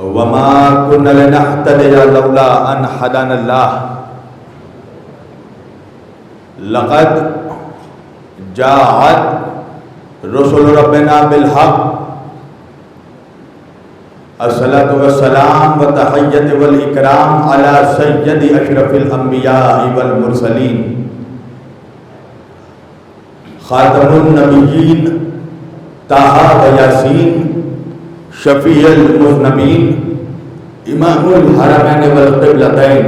وما كنا لنهتدي لولا أن هدانا الله لقد جاءت رسل ربنا بالحق الصلاة والسلام والتحية والإكرام على سيد أشرف الأنبياء والمرسلين خاتم النبيين طه وياسين شفیع المذنبین امام الحرمین والقبلتین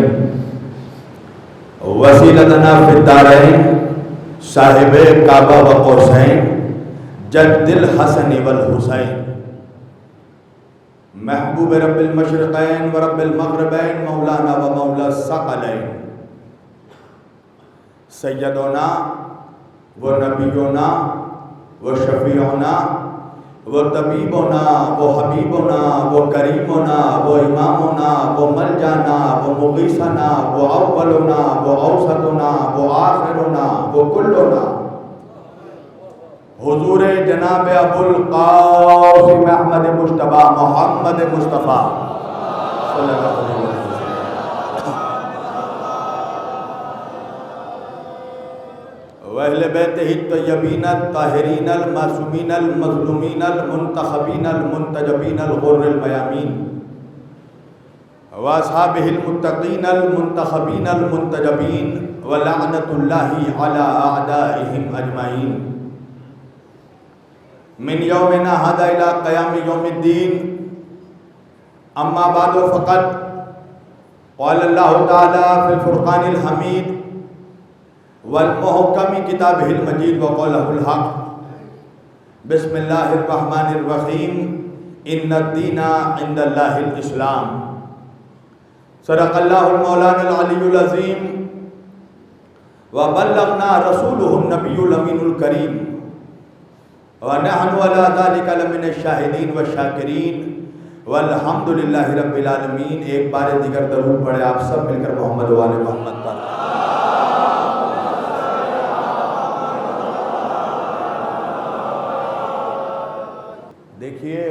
وسیلتنا فی الدارین صاحب کعبہ و قوسین جد الحسن والحسین محبوب رب المشرقین و رب المغربین مولانا و مولا الثقلین سیدنا و نبینا و شفیعنا وہ طبیبنا وہ حبیبنا وہ کریمنا وہ امامنا وہ ملجانا وہ مغیثنا وہ اولنا وہ اوسطنا وہ آخرنا وہ کلنا حضور جناب ابو القاسم احمد مجتبی محمد مصطفیٰ صلی اللہ علیہ وسلم وَأَهْلِ بَيْتِهِ الطَّيِّبِينَ الطَّاهِرِينَ الْمَعْصُومِينَ الْمَظْلُومِينَ الْمُنْتَخَبِينَ الْمُنْتَجَبِينَ الْغُرِّ الْمَيَامِينَ وَأَصْحَابِهِ الْمُتَّقِينَ الْمُنْتَخَبِينَ الْمُنْتَجَبِينَ وَلَعْنَةُ اللَّهِ عَلَى أَعْدَائِهِمْ أَجْمَعِينَ من يومنا هذا إلى قيام يوم الدين أما بعد فقد قال الله تعالى في الفرقان الحميد والمحکم کتابہ المجید وقولہ الحق بسم اللہ الرحمن الرحیم ان الدین عند اللہ الاسلام صدق اللہ المولانا العلی العظیم وبلغنا رسولہ النبی الامین الکریم ونحن على ذلك لمن الشاہدین والشاکرین والحمد للہ رب العالمین۔ ایک بار دیگر درود پڑھے آپ سب مل کر محمد و آل محمد پر۔ دیکھیے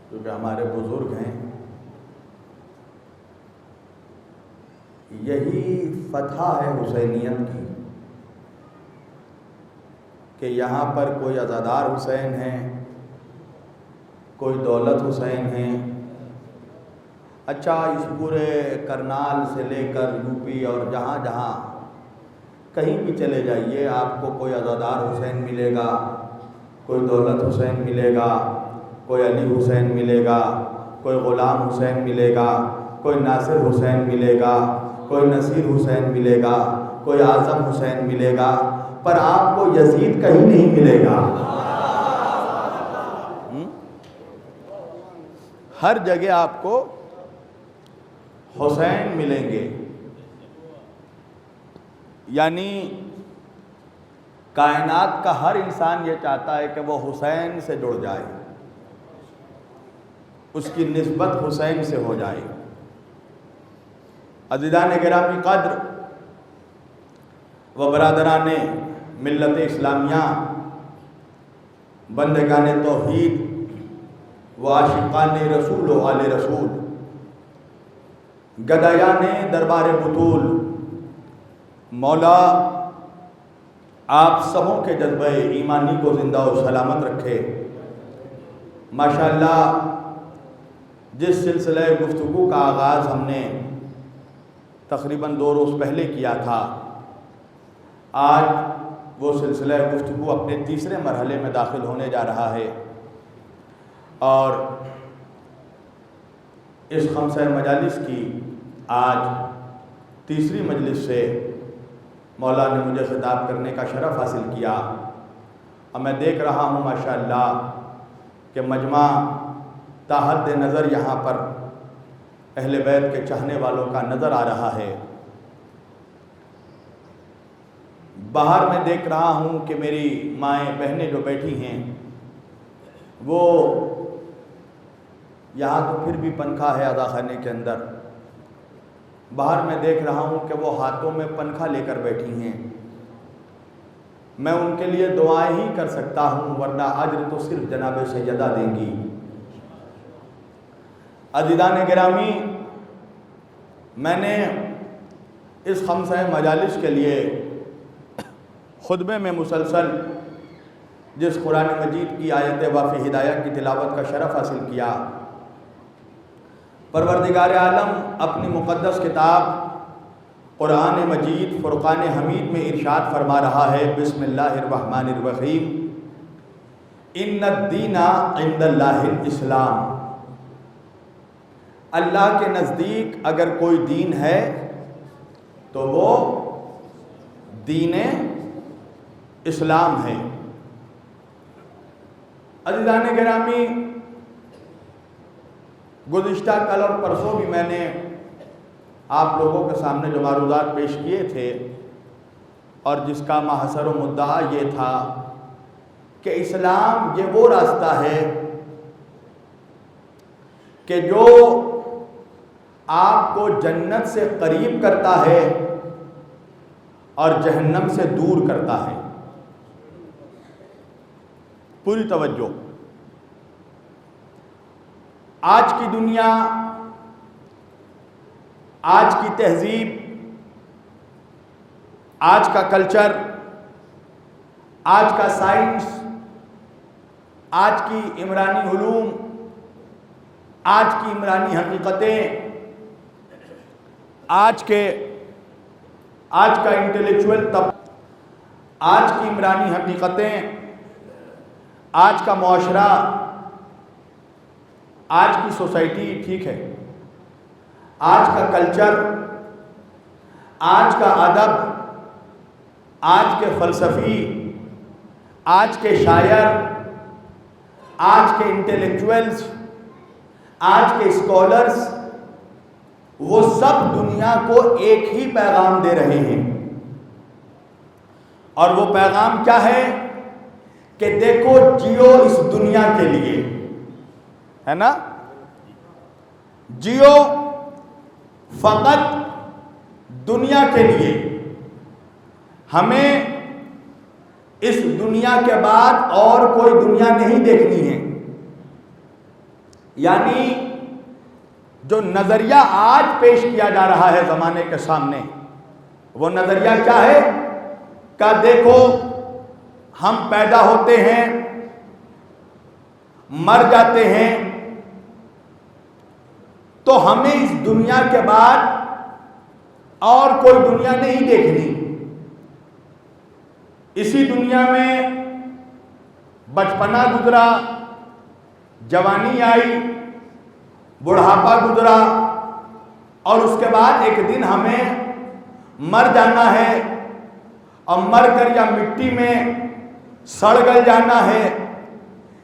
کیونکہ ہمارے بزرگ ہیں، یہی فتح ہے حسینیت کی کہ یہاں پر کوئی عزادار حسین ہیں، کوئی دولت حسین ہیں۔ اچھا، اس پورے کرنال سے لے کر یو پی اور جہاں جہاں کہیں بھی چلے جائیے آپ کو کوئی عزادار حسین ملے گا، کوئی دولت حسین ملے گا، کوئی علی حسین ملے گا، کوئی غلام حسین ملے گا، کوئی ناصر حسین ملے گا، کوئی نصیر حسین ملے گا، کوئی اعظم حسین ملے گا، پر آپ کو یزید کہیں نہیں ملے گا۔ ہر جگہ آپ کو حسین ملیں گے، یعنی کائنات کا ہر انسان یہ چاہتا ہے کہ وہ حسین سے جڑ جائے، اس کی نسبت حسین سے ہو جائے۔ عزیزان گرامی قدر و برادران ملت اسلامیہ، بندگان توحید و عاشقان رسول و آل رسول، گدایان دربار بطول، مولا آپ سبوں کے جذبہ ایمانی کو زندہ و سلامت رکھے۔ ماشاءاللہ جس سلسلہ گفتگو کا آغاز ہم نے تقریباً 2 روز پہلے کیا تھا، آج وہ سلسلہ گفتگو اپنے تیسرے مرحلے میں داخل ہونے جا رہا ہے، اور اس خمسہ مجالس کی آج تیسری مجلس سے مولا نے مجھے خطاب کرنے کا شرف حاصل کیا، اور میں دیکھ رہا ہوں ماشاءاللہ کہ مجمع تاحد نظر یہاں پر اہل بیت کے چاہنے والوں کا نظر آ رہا ہے۔ باہر میں دیکھ رہا ہوں کہ میری مائیں بہنیں جو بیٹھی ہیں، وہ یہاں تو پھر بھی پنکھا ہے اذا خانے کے اندر، باہر میں دیکھ رہا ہوں کہ وہ ہاتھوں میں پنکھا لے کر بیٹھی ہیں۔ میں ان کے لیے دعائیں ہی کر سکتا ہوں، ورنہ اجر تو صرف جناب سیدہ دیں گی۔ عزیزان گرامی، میں نے اس خمسہ مجالس کے لیے خطبے میں مسلسل جس قرآن مجید کی آیت وافی ہدایہ کی تلاوت کا شرف حاصل کیا، پروردگار عالم اپنی مقدس کتاب قرآن مجید فرقان حمید میں ارشاد فرما رہا ہے، بسم اللہ الرحمن الرحیم، ان الدین عند اللہ الاسلام۔ اللہ کے نزدیک اگر کوئی دین ہے تو وہ دین اسلام ہے۔ عزیزان گرامی، گزشتہ کل اور پرسوں بھی میں نے آپ لوگوں کے سامنے جو معروضات پیش کیے تھے، اور جس کا محصر و مدعا یہ تھا کہ اسلام یہ وہ راستہ ہے کہ جو آپ کو جنت سے قریب کرتا ہے اور جہنم سے دور کرتا ہے۔ پوری توجہ۔ آج کی دنیا، آج کی تہذیب، آج کا کلچر، آج کا سائنس، آج کی عمرانی علوم، آج کی عمرانی حقیقتیں، آج کا انٹلیکچوئل آج کی عمرانی حقیقتیں، آج کا معاشرہ، آج کی سوسائٹی، ٹھیک ہے، آج کا کلچر، آج کا ادب، آج کے فلسفی، آج کے شاعر، آج کے انٹلیکچوئلز، آج کے اسکالرز، وہ سب دنیا کو ایک ہی پیغام دے رہے ہیں، اور وہ پیغام کیا ہے کہ دیکھو جیو اس دنیا کے لیے، ہے نا، جیو فقط دنیا کے لیے، ہمیں اس دنیا کے بعد اور کوئی دنیا نہیں دیکھنی ہے۔ یعنی جو نظریہ آج پیش کیا جا رہا ہے زمانے کے سامنے، وہ نظریہ کیا ہے کہ دیکھو ہم پیدا ہوتے ہیں، مر جاتے ہیں، تو ہمیں اس دنیا کے بعد اور کوئی دنیا نہیں دیکھنی۔ اسی دنیا میں بچپنا گزرا، جوانی آئی، بڑھاپا گزرا، اور اس کے بعد ایک دن ہمیں مر جانا ہے، اور مر کر یا مٹی میں سڑ گل جانا ہے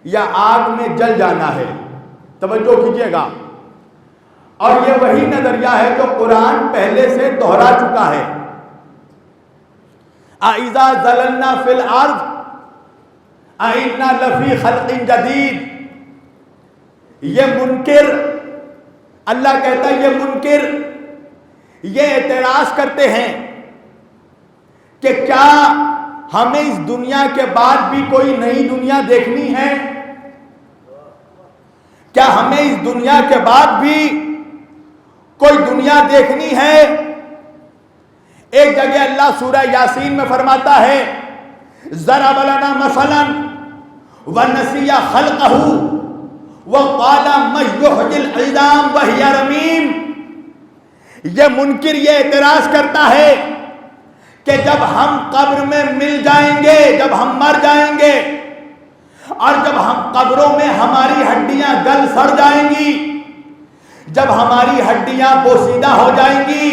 یا آگ میں جل جانا ہے۔ توجہ کیجئے گا، اور یہ وہی نظریہ ہے جو قرآن پہلے سے دہرا چکا ہے۔ اَإِذَا ضَلَلْنَا فِي الْأَرْضِ أَإِنَّا لَفِي خَلْقٍ جَدِيدٍ۔ یہ منکر، اللہ کہتا ہے یہ منکر یہ اعتراض کرتے ہیں کہ کیا ہمیں اس دنیا کے بعد بھی کوئی نئی دنیا دیکھنی ہے؟ کیا ہمیں اس دنیا کے بعد بھی کوئی دنیا دیکھنی ہے؟ ایک جگہ اللہ سورہ یاسین میں فرماتا ہے، ضرب لنا مثلا ونسی خلقہ وقال من یحیی العظام وہی رمیم۔ یہ منکر یہ اعتراض کرتا ہے کہ جب ہم قبر میں مل جائیں گے، جب ہم مر جائیں گے، اور جب ہم قبروں میں ہماری ہڈیاں گل سڑ جائیں گی، جب ہماری ہڈیاں بوسیدہ ہو جائیں گی،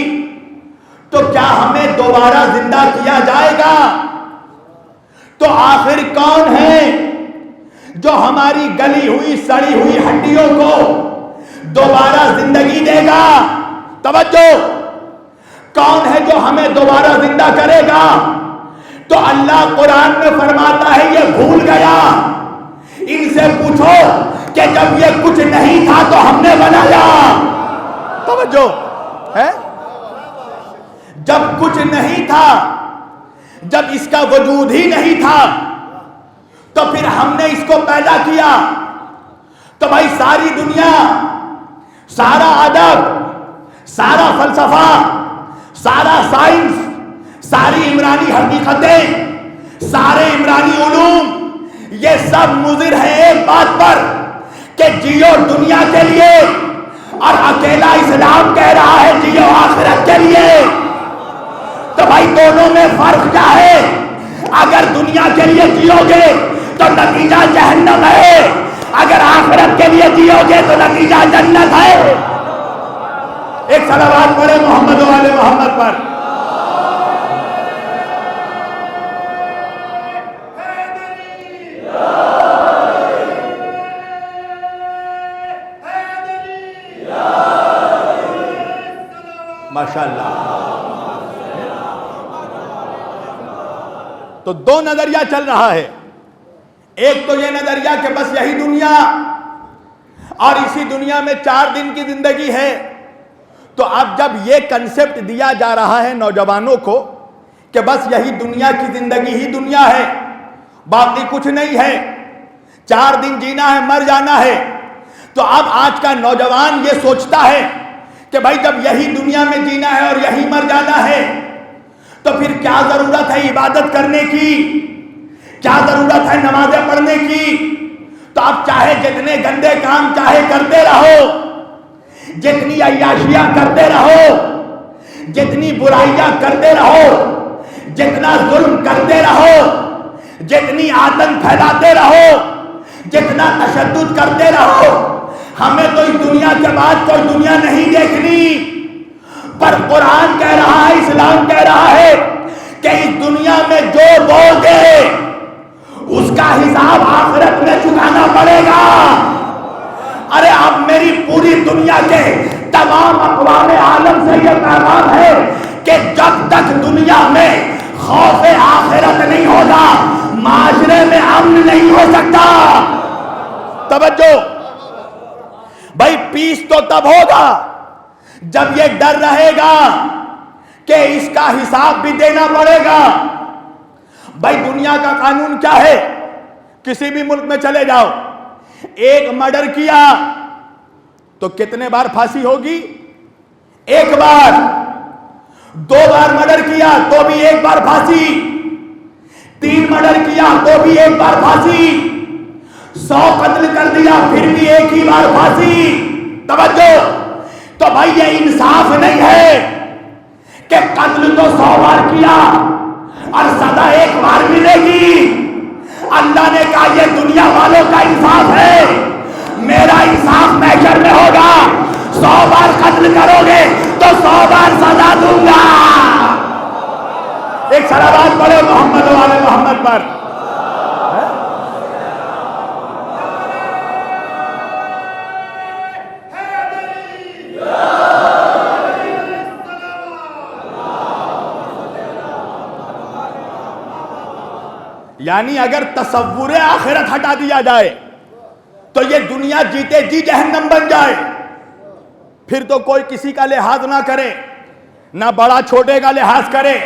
تو کیا ہمیں دوبارہ زندہ کیا جائے گا؟ تو آخر کون ہے جو ہماری گلی ہوئی سڑی ہوئی ہڈیوں کو دوبارہ زندگی دے گا؟ توجہ، کون ہے جو ہمیں دوبارہ زندہ کرے گا؟ تو اللہ قرآن میں فرماتا ہے یہ بھول گیا۔ ان سے پوچھو کہ جب یہ کچھ نہیں تھا تو ہم نے بنایا۔ توجہ ہے، جب کچھ نہیں تھا، جب اس کا وجود ہی نہیں تھا، تو پھر ہم نے اس کو پیدا کیا۔ تو بھائی ساری دنیا سارا ادب، سارا فلسفہ، سارا سائنس، ساری عمرانی حقیقتیں، سارے عمرانی علوم، یہ سب مضر ہیں ایک بات پر کہ جیو دنیا کے لیے، اور اکیلا اسلام کہہ رہا ہے جیو آخرت کے لیے۔ تو بھائی دونوں میں فرق کیا ہے؟ اگر دنیا کے لیے جیو گے تو نتیجہ جہنم ہے، اگر آخرت کے لیے جیو گے تو نتیجہ جنت ہے۔ ایک صلوات پڑھے محمد و آل محمد پر۔ ماشاءاللہ۔ تو دو نظریہ چل رہا ہے، ایک تو یہ نظریہ کہ بس یہی دنیا، اور اسی دنیا میں 4 دن کی زندگی ہے۔ تو اب جب یہ کنسپٹ دیا جا رہا ہے نوجوانوں کو کہ بس یہی دنیا کی زندگی ہی دنیا ہے، باقی کچھ نہیں ہے، 4 دن جینا ہے، مر جانا ہے، تو اب آج کا نوجوان یہ سوچتا ہے کہ بھائی جب یہی دنیا میں جینا ہے اور یہی مر جانا ہے تو پھر کیا ضرورت ہے عبادت کرنے کی، کیا ضرورت ہے نمازیں پڑھنے کی؟ تو اب چاہے جتنے گندے کام چاہے کرتے رہو، جتنی عیاشیاں کرتے رہو، جتنی برائیاں کرتے رہو، جتنا ظلم کرتے رہو، جتنی آتنک پھیلاتے رہو، جتنا تشدد کرتے رہو، ہمیں تو اس دنیا کے بعد کوئی دنیا نہیں دیکھنی۔ پر قرآن کہہ رہا ہے، اسلام کہہ رہا ہے کہ اس دنیا میں جو بول گے اس کا حساب آخرت میں چکانا پڑے گا۔ ارے اب میری پوری دنیا کے تمام اقوام عالم سے یہ پیغام ہے کہ جب تک دنیا میں خوف آخرت نہیں ہوگا، معاشرے میں امن نہیں ہو سکتا۔ توجہ بھائی، پیس تو تب ہوگا جب یہ ڈر رہے گا کہ اس کا حساب بھی دینا پڑے گا۔ بھائی دنیا کا قانون کیا ہے؟ کسی بھی ملک میں چلے جاؤ، ایک مرڈر کیا تو کتنے بار پھانسی ہوگی؟ 1 بار۔ 2 بار مرڈر کیا تو بھی 1 بار پھانسی۔ 3 مرڈر کیا تو بھی 1 بار پھانسی۔ 100 قتل کر دیا پھر بھی 1 ہی بار پھانسی۔ توجہ، تو بھائی یہ انصاف نہیں ہے کہ قتل تو 100 بار کیا اور سزا 1 بار ملے گی۔ اللہ نے کہا یہ دنیا والوں کا انصاف ہے، میرا انصاف محشر میں ہوگا۔ 100 بار قتل کرو گے تو 100 بار سزا دوں گا۔ ایک صلوات پڑھو محمد و آل محمد پر۔ یعنی اگر تصور آخرت ہٹا دیا جائے تو یہ دنیا جیتے جی جہنم بن جائے، پھر تو کوئی کسی کا لحاظ نہ کرے، نہ بڑا چھوٹے کا لحاظ کرے،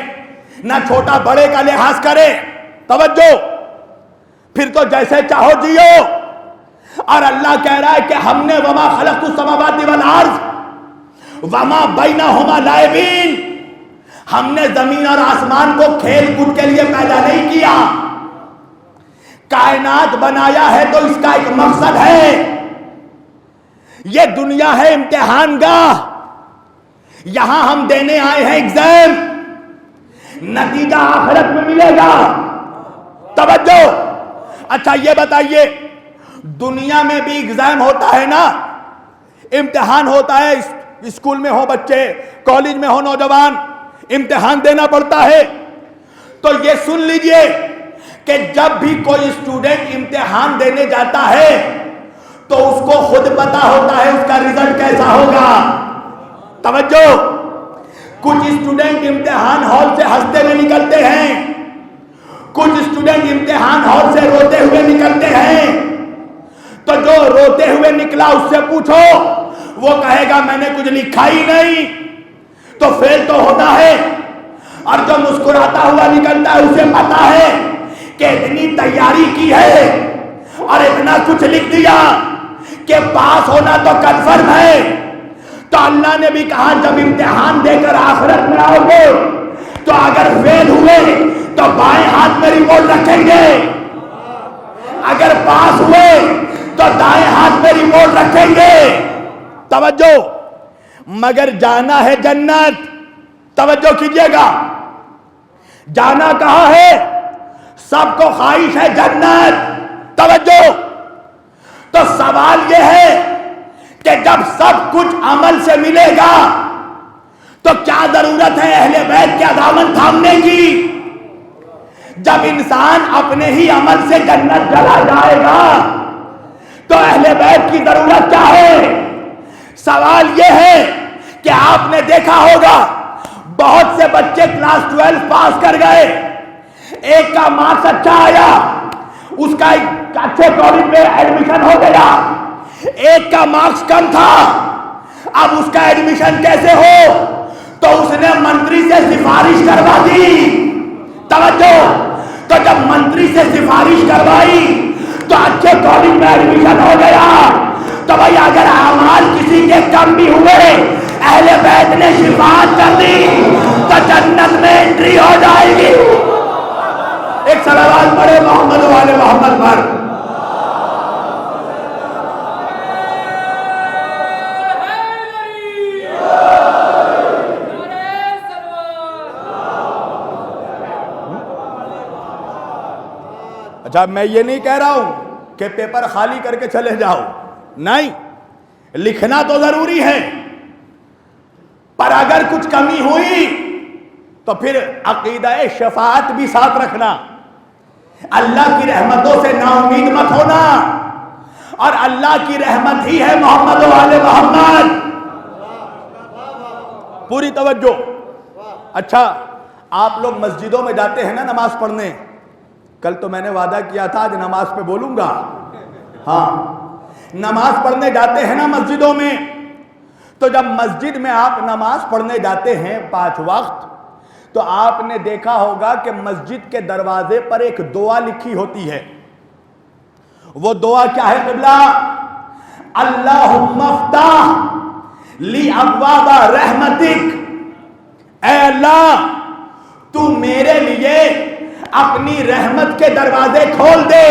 نہ چھوٹا بڑے کا لحاظ کرے۔ توجہ، پھر تو جیسے چاہو جیو۔ اور اللہ کہہ رہا ہے کہ ہم نے وما خلقت السماوات والارض وما بینہما لاعبین، ہم نے زمین اور آسمان کو کھیل کود کے لیے پیدا نہیں کیا، کائنات بنایا ہے تو اس کا ایک مقصد ہے۔ یہ دنیا ہے امتحان گاہ، یہاں ہم دینے آئے ہیں ایگزام، نتیجہ آخرت میں ملے گا۔ توجہ، اچھا یہ بتائیے، دنیا میں بھی ایگزام ہوتا ہے نا، امتحان ہوتا ہے، اسکول میں ہو بچے، کالج میں ہو نوجوان، امتحان دینا پڑتا ہے۔ تو یہ سن لیجئے کہ جب بھی کوئی اسٹوڈنٹ امتحان دینے جاتا ہے تو اس کو خود پتا ہوتا ہے اس کا رزلٹ کیسا ہوگا۔ توجہ، کچھ اسٹوڈنٹ امتحان ہال سے ہنستے ہوئے نکلتے ہیں، کچھ اسٹوڈنٹ امتحان ہال سے روتے ہوئے نکلتے ہیں۔ تو جو روتے ہوئے نکلا اس سے پوچھو، وہ کہے گا میں نے کچھ لکھا ہی نہیں، تو فیل تو ہوتا ہے۔ اور جو مسکراتا ہوا نکلتا ہے اسے پتا ہے کہ اتنی تیاری کی ہے اور اتنا کچھ لکھ دیا کہ پاس ہونا تو کنفرم ہے۔ اللہ نے بھی کہا جب امتحان دے کر آخرت میں آؤ گے تو اگر فیل ہوئے تو بائیں ہاتھ میں ریموٹ رکھیں گے، اگر پاس ہوئے تو دائیں ہاتھ میں ریموٹ رکھیں گے۔ توجہ، مگر جانا ہے جنت۔ توجہ کیجئے گا، جانا کہاں ہے؟ سب کو خواہش ہے جنت۔ توجہ، تو سوال یہ ہے کہ جب سب کچھ عمل سے ملے گا تو کیا ضرورت ہے اہل بیت کے دامن تھامنے کی؟ جب انسان اپنے ہی عمل سے جنت چلا جائے گا تو اہل بیت کی ضرورت کیا ہے؟ سوال یہ ہے کہ آپ نے دیکھا ہوگا بہت سے بچے کلاس 12 پاس کر گئے، ایک کا مارکس اچھا آیا، اس کا ایک اچھے کالج میں ایڈمیشن ہو گیا، ایک کا مارکس کم تھا، اب اس کا ایڈمیشن کیسے ہو؟ تو اس نے منتری سے سفارش کروا دی۔ توجہ، تو جب منتری سے سفارش کروائی تو اچھے کالج میں ایڈمیشن ہو گیا۔ تو بھائی اگر اعمال کسی کے کم بھی ہوئے، اہل بیت نے شفاعت کر دی تو جنت میں انٹری ہو جائے گی۔ ایک صلوات پڑھے محمد والے محمد پر۔ اچھا، میں یہ نہیں کہہ رہا ہوں کہ پیپر خالی کر کے چلے جاؤ، نہیں، لکھنا تو ضروری ہے، پر اگر کچھ کمی ہوئی تو پھر عقیدہ شفاعت بھی ساتھ رکھنا۔ اللہ کی رحمتوں سے نا امید مت ہونا، اور اللہ کی رحمت ہی ہے محمد والے محمد۔ پوری توجہ۔ اچھا، آپ لوگ مسجدوں میں جاتے ہیں نا نماز پڑھنے؟ کل تو میں نے وعدہ کیا تھا آج نماز پہ بولوں گا۔ ہاں، نماز پڑھنے جاتے ہیں نا مسجدوں میں، تو جب مسجد میں آپ نماز پڑھنے جاتے ہیں 5 وقت، تو آپ نے دیکھا ہوگا کہ مسجد کے دروازے پر ایک دعا لکھی ہوتی ہے۔ وہ دعا کیا ہے قبلہ؟ اللہم افتح لی ابواب رحمتک، اے اللہ تو میرے لیے اپنی رحمت کے دروازے کھول دے۔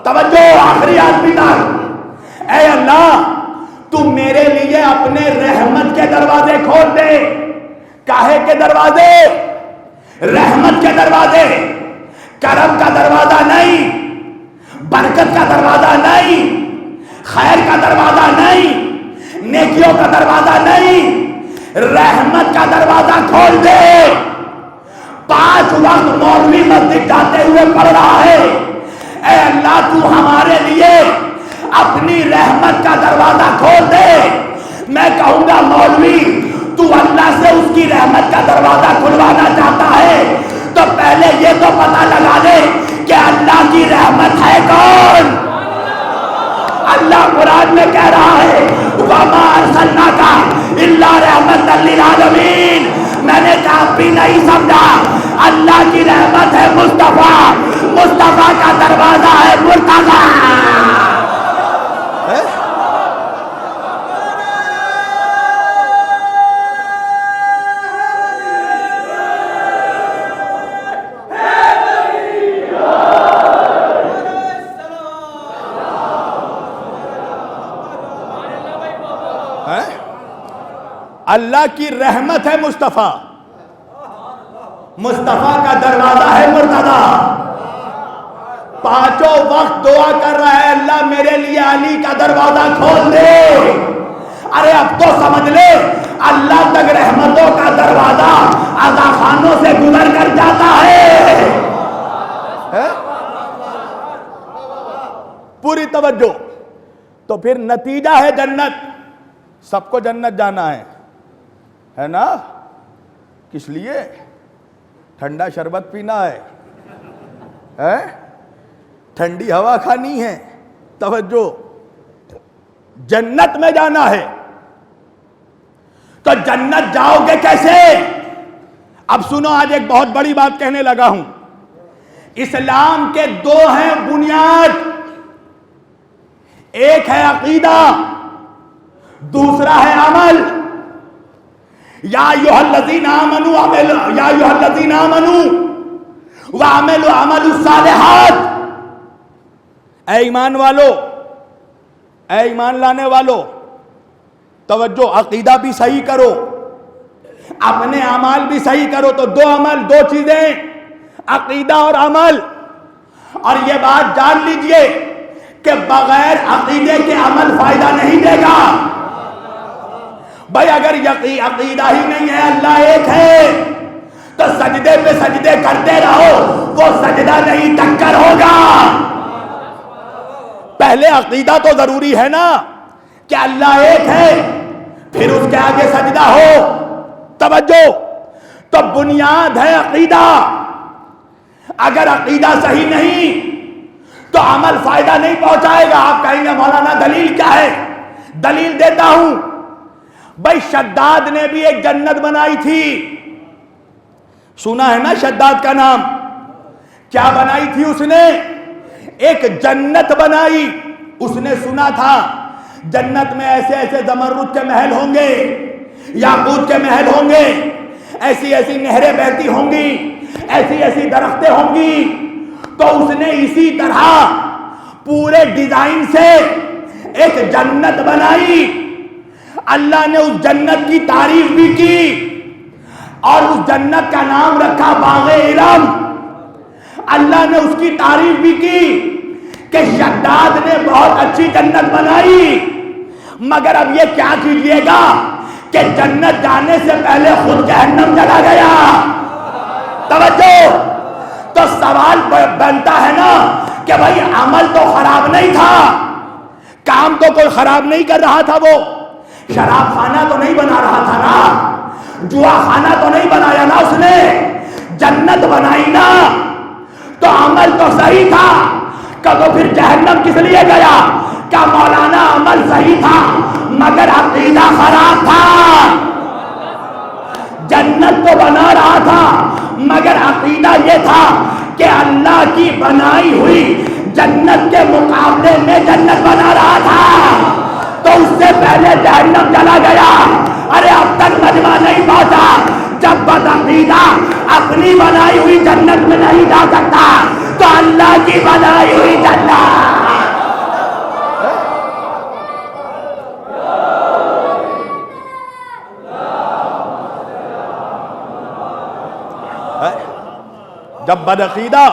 توجہ، آخری آدمی تک، اے اللہ تو میرے لیے اپنے رحمت کے دروازے کھول دے۔ کاہے کے دروازے؟ رحمت کے دروازے، کرم کا دروازہ نہیں، برکت کا دروازہ نہیں، خیر کا دروازہ نہیں، نیکیوں کا دروازہ نہیں، رحمت کا دروازہ کھول دے۔ 5 وقت مولوی مسجد جاتے ہوئے پڑھ رہا ہے، اے اللہ تو ہمارے لیے اپنی رحمت کا دروازہ کھول دے۔ میں کہوں گا مولوی تو اللہ سے اس کی رحمت کا دروازہ کھلوانا چاہتا ہے تو پہلے یہ تو پتہ لگا دے کہ اللہ کی رحمت ہے کون؟ اللہ قرآن میں کہہ رہا ہے وَمَا أَرْسَلْنَاكَ إِلَّا رَحْمَةً لِّلْعَالَمِينَ۔ میں نے کہا بھی نہیں سمجھا، اللہ کی رحمت ہے مصطفیٰ، مصطفیٰ کا دروازہ ہے مرتضیٰ۔ اللہ کی رحمت ہے مصطفیٰ، مصطفیٰ کا دروازہ ہے مرتضیٰ۔ 5 وقت دعا کر رہا ہے اللہ میرے لیے علی کا دروازہ کھول دے۔ ارے اب تو سمجھ لے اللہ تک رحمتوں کا دروازہ عزا خانوں سے گزر کر جاتا ہے۔ پوری توجہ۔ تو پھر نتیجہ ہے جنت، سب کو جنت جانا ہے نا؟ کس لیے؟ ٹھنڈا شربت پینا ہے، ٹھنڈی ہوا کھانی ہے۔ توجہ، جنت میں جانا ہے تو جنت جاؤ گے کیسے؟ اب سنو، آج ایک بہت بڑی بات کہنے لگا ہوں۔ اسلام کے 2 ہیں بنیاد، ایک ہے عقیدہ، دوسرا ہے عمل. یا ایھا الذین آمنوا وعملوا عمل الصالحات. اے ایمان والو، اے ایمان لانے والو، توجہ، عقیدہ بھی صحیح کرو، اپنے اعمال بھی صحیح کرو. تو دو عمل، دو چیزیں، عقیدہ اور عمل. اور یہ بات جان لیجئے کہ بغیر عقیدے کے عمل فائدہ نہیں دے گا. بھائی اگر عقیدہ ہی نہیں ہے اللہ ایک ہے تو سجدے پہ سجدے کرتے رہو، وہ سجدہ نہیں ٹکر ہوگا. پہلے عقیدہ تو ضروری ہے نا کہ اللہ ایک ہے، پھر اس کے آگے سجدہ ہو. توجہ، تو بنیاد ہے عقیدہ. اگر عقیدہ صحیح نہیں تو عمل فائدہ نہیں پہنچائے گا. آپ کہیں گے مولانا دلیل کیا ہے؟ دلیل دیتا ہوں. بھائی شداد نے بھی ایک جنت بنائی تھی، سنا ہے نا شداد کا نام؟ کیا بنائی تھی اس نے؟ ایک جنت بنائی. اس نے سنا تھا جنت میں ایسے ایسے زمرد کے محل ہوں گے، یاقوت کے محل ہوں گے، ایسی ایسی نہریں بہتی ہوں گی، ایسی ایسی درختیں ہوں گی. تو اس نے اسی طرح پورے ڈیزائن سے ایک جنت بنائی. اللہ نے اس جنت کی تعریف بھی کی اور اس جنت کا نام رکھا باغ علم. اللہ نے اس کی تعریف بھی کی کہ شداد نے بہت اچھی جنت بنائی. مگر اب یہ کیا کیجئے گا کہ جنت جانے سے پہلے خود جہنم چلا گیا. توجہ، تو سوال بنتا ہے نا کہ بھائی عمل تو خراب نہیں تھا، کام تو کوئی خراب نہیں کر رہا تھا، وہ شراب خانہ تو نہیں بنا رہا تھا نا، جوا خانہ تو نہیں بنایا نا، اس نے جنت بنائی نا. تو عمل تو صحیح تھا، تو پھر جہنم کس لیے گیا؟ کیا مولانا عمل صحیح تھا مگر عقیدہ خراب تھا؟ جنت تو بنا رہا تھا مگر عقیدہ یہ تھا کہ اللہ کی بنائی ہوئی جنت کے مقابلے میں جنت بنا رہا تھا. تو اس سے پہلے جہنم چلا گیا. ارے اب تک مجمع نہیں پہنچا. جب بدعقیدہ اپنی بنائی ہوئی جنت میں نہیں جا سکتا تو اللہ کی بنائی ہوئی جنت. جب بدعقیدہ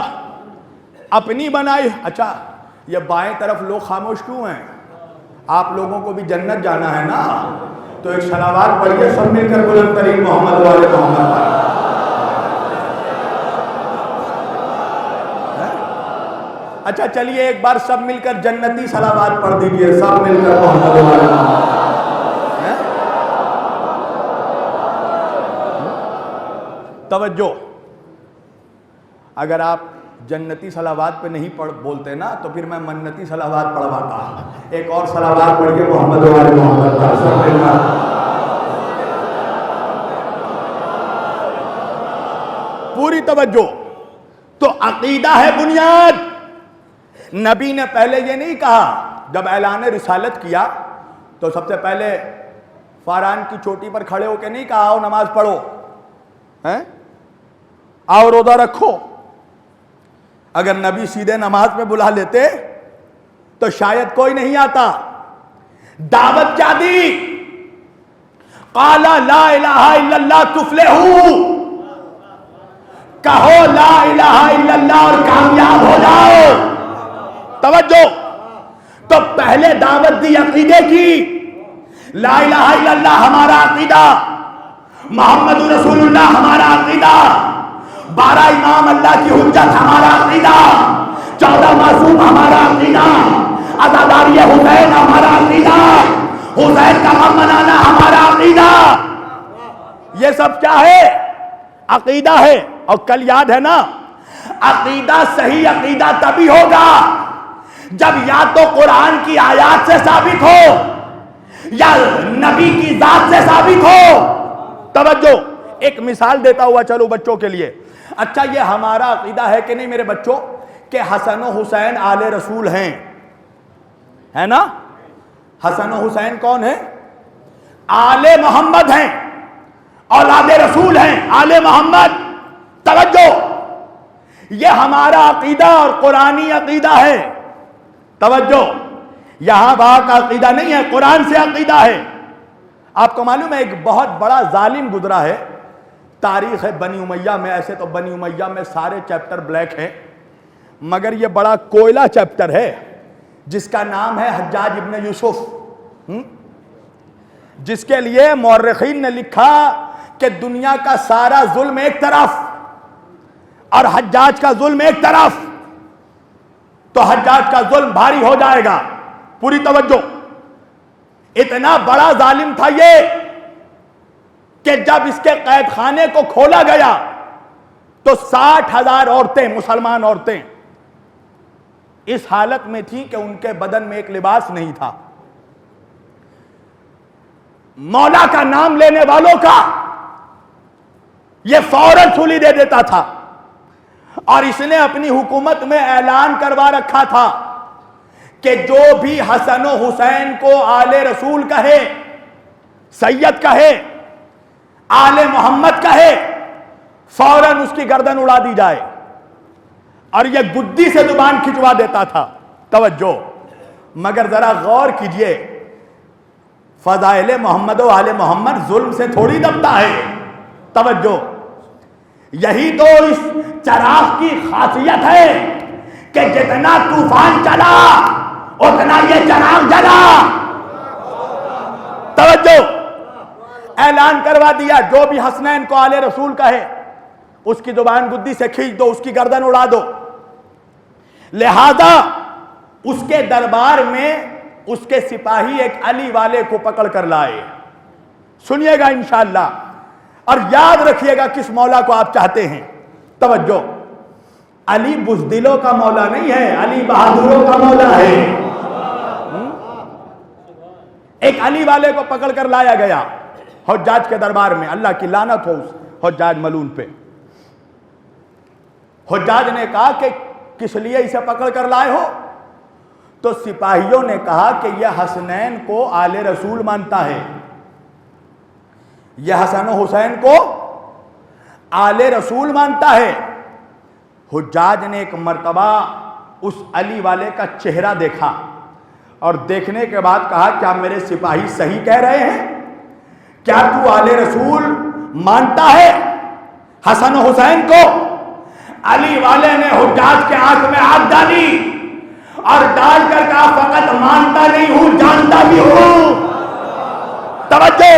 اپنی بنائی. اچھا یہ بائیں طرف لوگ خاموش کیوں ہیں؟ آپ لوگوں کو بھی جنت جانا ہے نا، تو ایک صلوات پڑھیے سب مل کر بلند ترین محمد والے محمد پر. اچھا چلیے ایک بار سب مل کر جنتی صلوات پڑھ دیجئے، سب مل کر محمد والے محمد. توجہ، اگر آپ جنتی صلوات پہ نہیں بولتے نا تو پھر میں منتی صلوات پڑھواتا. ایک اور صلوات پڑھ کے محمد والے محمد پر سب مل کر. پوری توجہ. تو عقیدہ ہے بنیاد. نبی نے پہلے یہ نہیں کہا، جب اعلان رسالت کیا تو سب سے پہلے فاران کی چوٹی پر کھڑے ہو کے نہیں کہا آؤ نماز پڑھو، آؤ روزہ رکھو. اگر نبی سیدھے نماز پہ بلا لیتے تو شاید کوئی نہیں آتا. دعوت کیا دی؟ قال لا الہ الا اللہ تفلحوا، کہو لا الہ الا اللہ اور کامیاب ہو جاؤ. توجہ، تو پہلے دعوت دی عقیدے کی. لا الہ الا اللہ ہمارا عقیدہ، محمد رسول اللہ ہمارا عقیدہ، 12 امام اللہ کی حجت ہمارا عقیدہ، 14 معصوم ہمارا عقیدہ، عزاداری حسین ہمارا عقیدہ، حسین کا غم منانا ہمارا عقیدہ. یہ سب کیا ہے؟ عقیدہ ہے. اور کل یاد ہے نا، عقیدہ صحیح عقیدہ تبھی ہوگا جب یا تو قرآن کی آیات سے ثابت ہو یا نبی کی ذات سے ثابت ہو. توجہ، ایک مثال دیتا ہوا چلو بچوں کے لیے. اچھا یہ ہمارا عقیدہ ہے کہ نہیں میرے بچوں کہ حسن و حسین آل رسول ہیں، ہے نا؟ حسن و حسین کون ہے؟ آل محمد ہیں، اولاد رسول ہیں، آل محمد. توجہ، یہ ہمارا عقیدہ اور قرآنی عقیدہ ہے. توجہ، یہاں وہاں کا عقیدہ نہیں ہے، قرآن سے عقیدہ ہے. آپ کو معلوم ہے ایک بہت بڑا ظالم گزرا ہے تاریخ بنی امیہ میں. ایسے تو بنی امیہ میں سارے چیپٹر بلیک ہیں، مگر یہ بڑا کوئلہ چیپٹر ہے جس کا نام ہے حجاج ابن یوسف، جس کے لیے مورخین نے لکھا کہ دنیا کا سارا ظلم ایک طرف اور حجاج کا ظلم ایک طرف، تو حجاج کا ظلم بھاری ہو جائے گا. پوری توجہ، اتنا بڑا ظالم تھا یہ کہ جب اس کے قید خانے کو کھولا گیا تو 60,000 عورتیں، مسلمان عورتیں اس حالت میں تھیں کہ ان کے بدن میں ایک لباس نہیں تھا. مولا کا نام لینے والوں کا یہ فوراً سولی دے دیتا تھا، اور اس نے اپنی حکومت میں اعلان کروا رکھا تھا کہ جو بھی حسن و حسین کو آل رسول کہے، سید کہے، آل محمد کہے، فوراً اس کی گردن اڑا دی جائے. اور یہ گدی سے زبان کھچوا دیتا تھا. توجہ، مگر ذرا غور کیجئے، فضائل محمد و آل محمد ظلم سے تھوڑی دبتا ہے. توجہ، یہی تو اس چراغ کی خاصیت ہے کہ جتنا طوفان چلا اتنا یہ چراغ جلا. توجہ، اعلان کروا دیا جو بھی حسنین کو آل رسول کہے اس کی زبان گدی سے کھینچ دو، اس کی گردن اڑا دو. لہذا اس کے دربار میں اس کے سپاہی ایک علی والے کو پکڑ کر لائے. سنیے گا انشاءاللہ اور یاد رکھیے گا کس مولا کو آپ چاہتے ہیں. توجہ، علی بزدلوں کا مولا نہیں ہے، علی بہادروں کا مولا ہے. ایک علی والے کو پکڑ کر لایا گیا حجاج کے دربار میں. اللہ کی لعنت ہو اس حجاج ملعون پہ. حجاج نے کہا کہ کس لیے اسے پکڑ کر لائے ہو؟ تو سپاہیوں نے کہا کہ یہ حسنین کو آل رسول مانتا ہے، یہ حسن و حسین کو آل رسول مانتا ہے. حجاج نے ایک مرتبہ اس علی والے کا چہرہ دیکھا اور دیکھنے کے بعد کہا کیا میرے سپاہی صحیح کہہ رہے ہیں؟ کیا تو آل رسول مانتا ہے حسن و حسین کو؟ علی والے نے حجاج کے آنکھ میں آنکھ ڈالی اور ڈال کر کہا فقط مانتا نہیں ہوں، جانتا بھی ہوں. توجہ،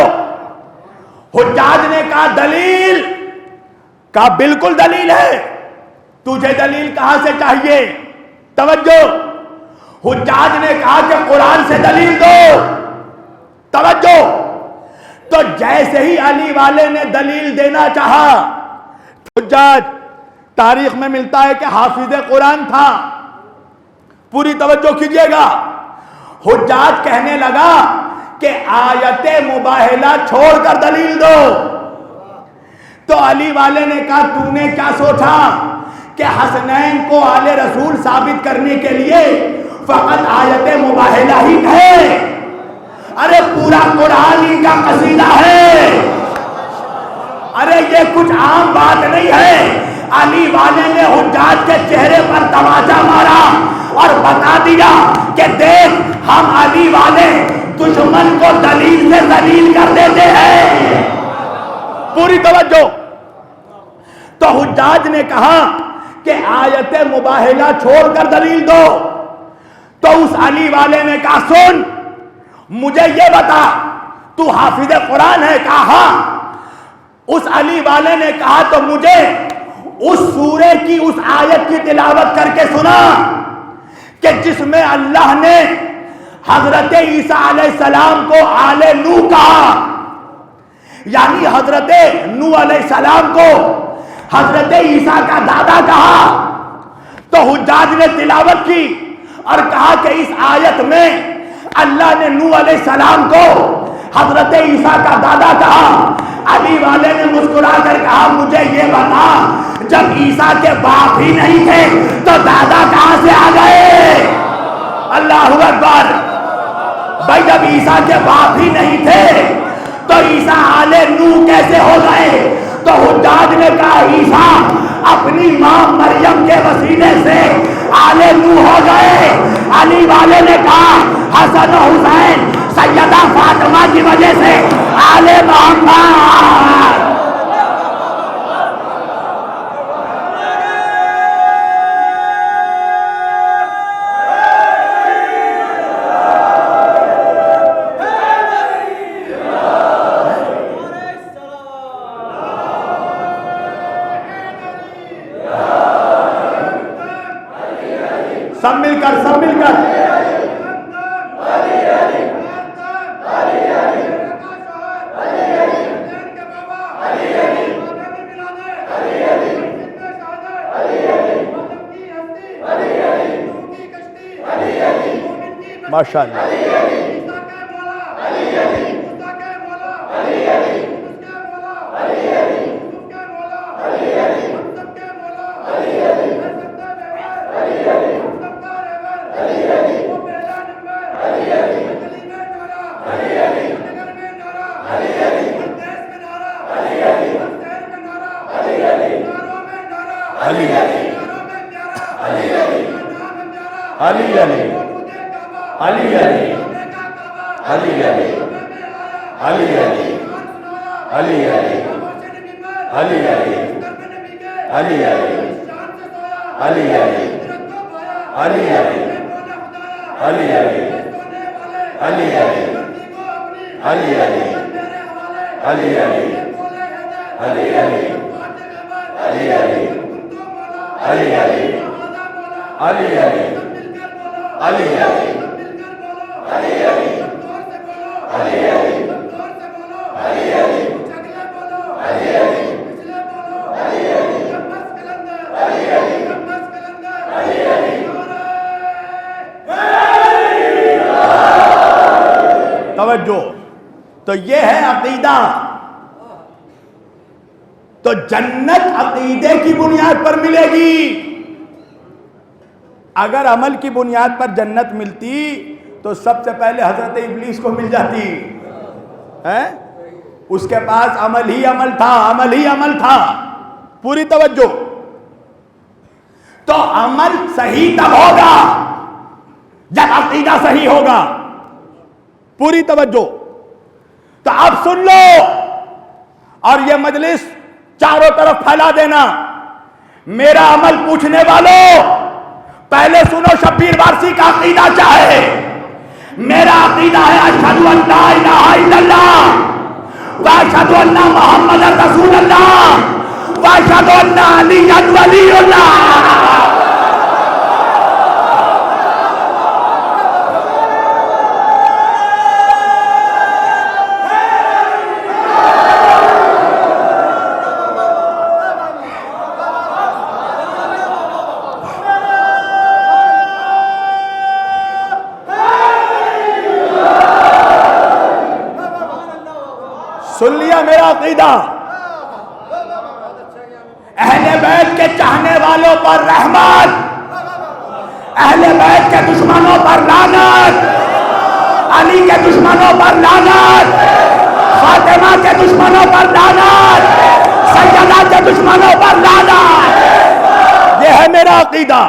حجاج نے کہا دلیل؟ کہا بالکل دلیل ہے. تجھے دلیل کہاں سے چاہیے؟ توجہ، حجاج نے کہا کہ قرآن سے دلیل دو. توجہ، تو جیسے ہی علی والے نے دلیل دینا چاہا، حجاج تاریخ میں ملتا ہے کہ حافظ قرآن تھا. پوری توجہ کیجئے گا. حجاج کہنے لگا کہ آیت مباہلہ چھوڑ کر دلیل دو. تو علی والے نے کہا تو نے کیا سوچا کہ حسنین کو آل رسول ثابت کرنے کے لیے فقط آیت مباہلہ ہی کہے؟ ارے پورا قرآن ان کا قصیدہ ہے. ارے یہ کچھ عام بات نہیں ہے. علی والے نے حجاج کے چہرے پر تماچا مارا اور بتا دیا کہ دیکھ ہم علی والے دشمن کو دلیل سے ذلیل کر دیتے ہیں. پوری توجہ. تو حجاج نے کہا کہ آیت مباہلہ چھوڑ کر دلیل دو. تو اس علی والے نے کہا سن مجھے یہ بتا تو حافظ قرآن ہے؟ کہا ہاں. اس علی والے نے کہا تو مجھے اس سورے کی اس آیت کی تلاوت کر کے سنا کہ جس میں اللہ نے حضرت عیسیٰ علیہ السلام کو آل نو کہا، یعنی حضرت نو علیہ السلام کو حضرت عیسیٰ کا دادا کہا. تو حجاج نے تلاوت کی اور کہا کہ اس آیت میں اللہ نے نو علیہ السلام کو حضرت عیسیٰ کا دادا کہا. علی والے نے مسکرا کر کہا مجھے یہ بتا جب عیسیٰ کے باپ ہی نہیں تھے تو دادا کہاں سے آ گئے؟ اللہ اکبر. بھائی جب عیسیٰ کے باپ ہی نہیں تھے تو عیسیٰ آل نوح کیسے ہو گئے؟ تو حجاج نے کہا عیسیٰ اپنی ماں مریم کے وسیلے سے آل نوح ہو گئے۔ علی والے نے کہا حسن و حسین سیدہ فاطمہ کی وجہ سے آل محمد۔ سب مل کر ماشاء اللہ۔ توجہ، تو یہ ہے عقیدہ۔ تو جنت عقیدے کی بنیاد پر ملے گی۔ اگر عمل کی بنیاد پر جنت ملتی تو سب سے پہلے حضرت ابلیس کو مل جاتی ہے۔ اس کے پاس عمل ہی عمل تھا۔ پوری توجہ۔ تو عمل صحیح تب ہوگا جب عقیدہ صحیح ہوگا۔ پوری توجہ۔ تو اب سن لو اور یہ مجلس چاروں طرف پھیلا دینا۔ میرا عمل پوچھنے والوں پہلے سنو شبیر وارسی کا عقیدہ کیا ہے۔ میرا عقیدہ ہے اشہد ان لا الہ الا اللہ واشہد ان محمد رسول اللہ واشہد ان علی ولی اللہ۔ سن لیا میرا عقیدہ؟ اہل بیت کے چاہنے والوں پر رحمت، اہل بیت کے دشمنوں پر لعنت، علی کے دشمنوں پر لعنت، فاطمہ کے دشمنوں پر لعنت، سیدہ کے دشمنوں پر لعنت۔ یہ ہے میرا عقیدہ۔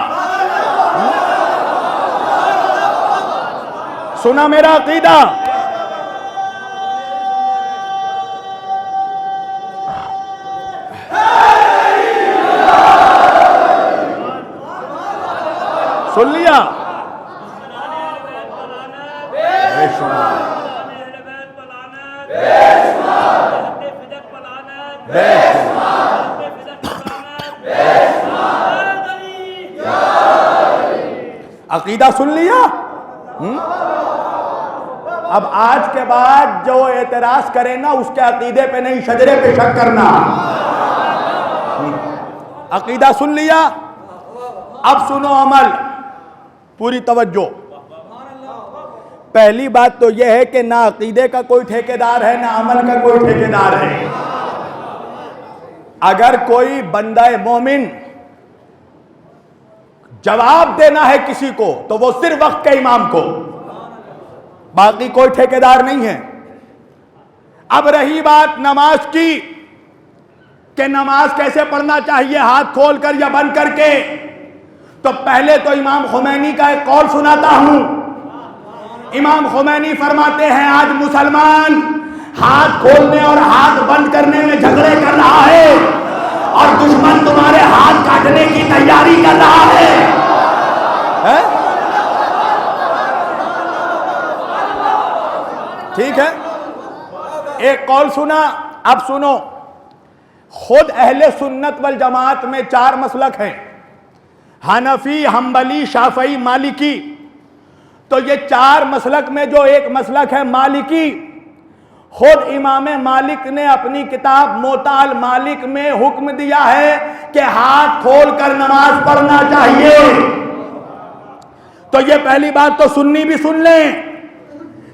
سنا میرا عقیدہ؟ سن لیا؟ عقیدہ سن لیا؟ اب آج کے بعد جو اعتراض کرے نا اس کے عقیدے پہ نہیں، شجرے پہ شک کرنا۔ عقیدہ سن لیا؟ اب سنو عمل۔ پوری توجہ۔ پہلی بات تو یہ ہے کہ نہ عقیدے کا کوئی ٹھیکیدار ہے نہ عمل کا کوئی ٹھیکیدار ہے۔ اگر کوئی بندہ مومن جواب دینا ہے کسی کو تو وہ صرف وقت کے امام کو، باقی کوئی ٹھیکیدار نہیں ہے۔ اب رہی بات نماز کی کہ نماز کیسے پڑھنا چاہیے، ہاتھ کھول کر یا بند کر کے، تو پہلے تو امام خمینی کا ایک قول سناتا ہوں۔ امام خمینی فرماتے ہیں آج مسلمان ہاتھ کھولنے اور ہاتھ بند کرنے میں جھگڑے کر رہا ہے اور دشمن تمہارے ہاتھ کاٹنے کی تیاری کر رہا ہے۔ ٹھیک ہے، ایک قول سنا، اب سنو۔ خود اہل سنت والجماعت میں 4 مسلک ہیں، حنفی، حنبلی، شافعی، مالکی۔ تو یہ 4 مسلک میں جو ایک مسلک ہے مالکی، خود امام مالک نے اپنی کتاب موطا المالک میں حکم دیا ہے کہ ہاتھ کھول کر نماز پڑھنا چاہیے۔ تو یہ پہلی بات تو سنی بھی سن لیں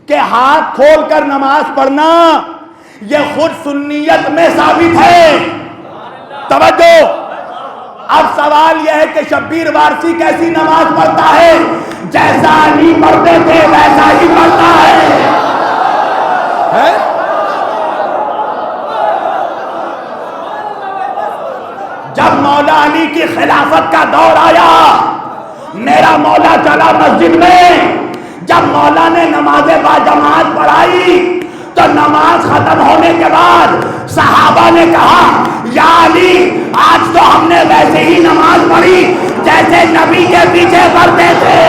کہ ہاتھ کھول کر نماز پڑھنا یہ خود سنیت میں ثابت ہے۔ توجہ، اب سوال یہ ہے کہ شبیر وارثی کیسی نماز پڑھتا ہے؟ جیسا علی پڑھتے تھے ویسا ہی پڑھتا ہے۔ جب مولا علی کی خلافت کا دور آیا، میرا مولا چلا مسجد میں، جب مولا نے نماز با جماعت پڑھائی تو نماز ختم ہونے کے بعد صحابہ نے کہا یا علی آج تو ہم نے ویسے ہی نماز پڑھی جیسے نبی کے پیچھے پڑھتے تھے۔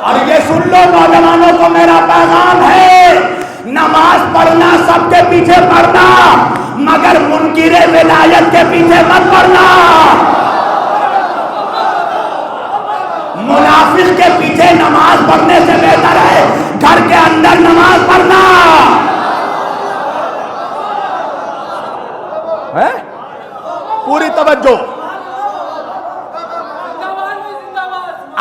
اور یہ سن لو نوجوانوں کو میرا پیغام ہے، نماز پڑھنا سب کے پیچھے پڑھنا، مگر منکر ولایت کے پیچھے مت پڑھنا، منافق کے پیچھے نماز پڑھنے سے بہتر ہے گھر کے اندر نماز پڑھنا۔ پوری توجہ۔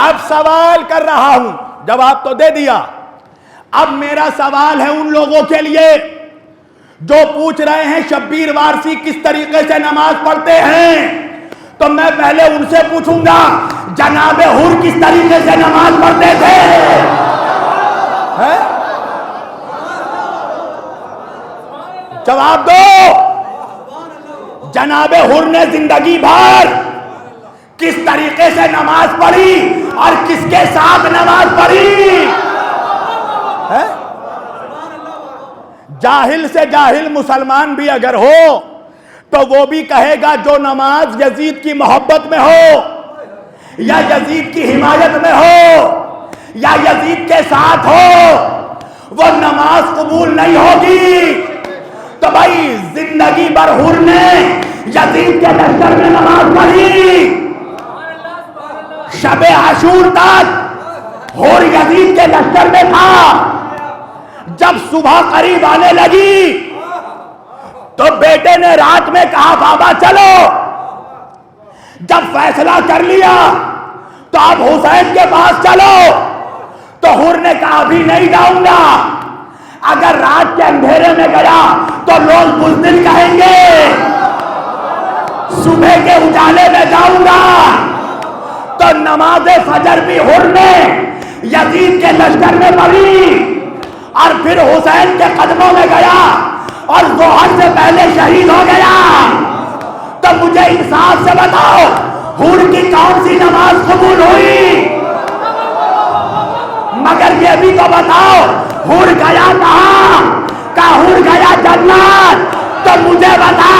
اب سوال کر رہا ہوں، جواب تو دے دیا، اب میرا سوال ہے ان لوگوں کے لیے جو پوچھ رہے ہیں شبیر وارثی کس طریقے سے نماز پڑھتے ہیں، تو میں پہلے ان سے پوچھوں گا جناب حر کس طریقے سے نماز پڑھتے تھے؟ جواب دو۔ جناب حر نے زندگی بھر کس طریقے سے نماز پڑھی اور کس کے ساتھ نماز پڑھی؟ جاہل سے جاہل مسلمان بھی اگر ہو تو وہ بھی کہے گا جو نماز یزید کی محبت میں ہو یا یزید کی حمایت میں ہو یا یزید کے ساتھ ہو وہ نماز قبول نہیں ہوگی۔ تو بھائی زندگی بھر حر نے یزید کے لشکر میں نماز پڑھی، شب عاشور تک حر یزید کے لشکر میں تھا، جب صبح قریب آنے لگی تو بیٹے نے رات میں کہا بابا چلو، جب فیصلہ کر لیا تو اب حسین کے پاس چلو، تو حر نے کہا ابھی نہیں جاؤں گا، اگر رات کے اندھیرے میں گیا تو لوگ بزدل کہیں گے، صبح کے اجالے میں جاؤں گا۔ تو نماز فجر بھی حر نے یزید کے لشکر میں پڑھی اور پھر حسین کے قدموں میں گیا اور ظہر سے پہلے شہید ہو گیا۔ تو مجھے انصاف سے بتاؤ حر کی کون سی نماز قبول ہوئی؟ مگر یہ بھی تو بتاؤ حر گیا کہاں؟ کہ حر گیا جنت۔ تو مجھے بتا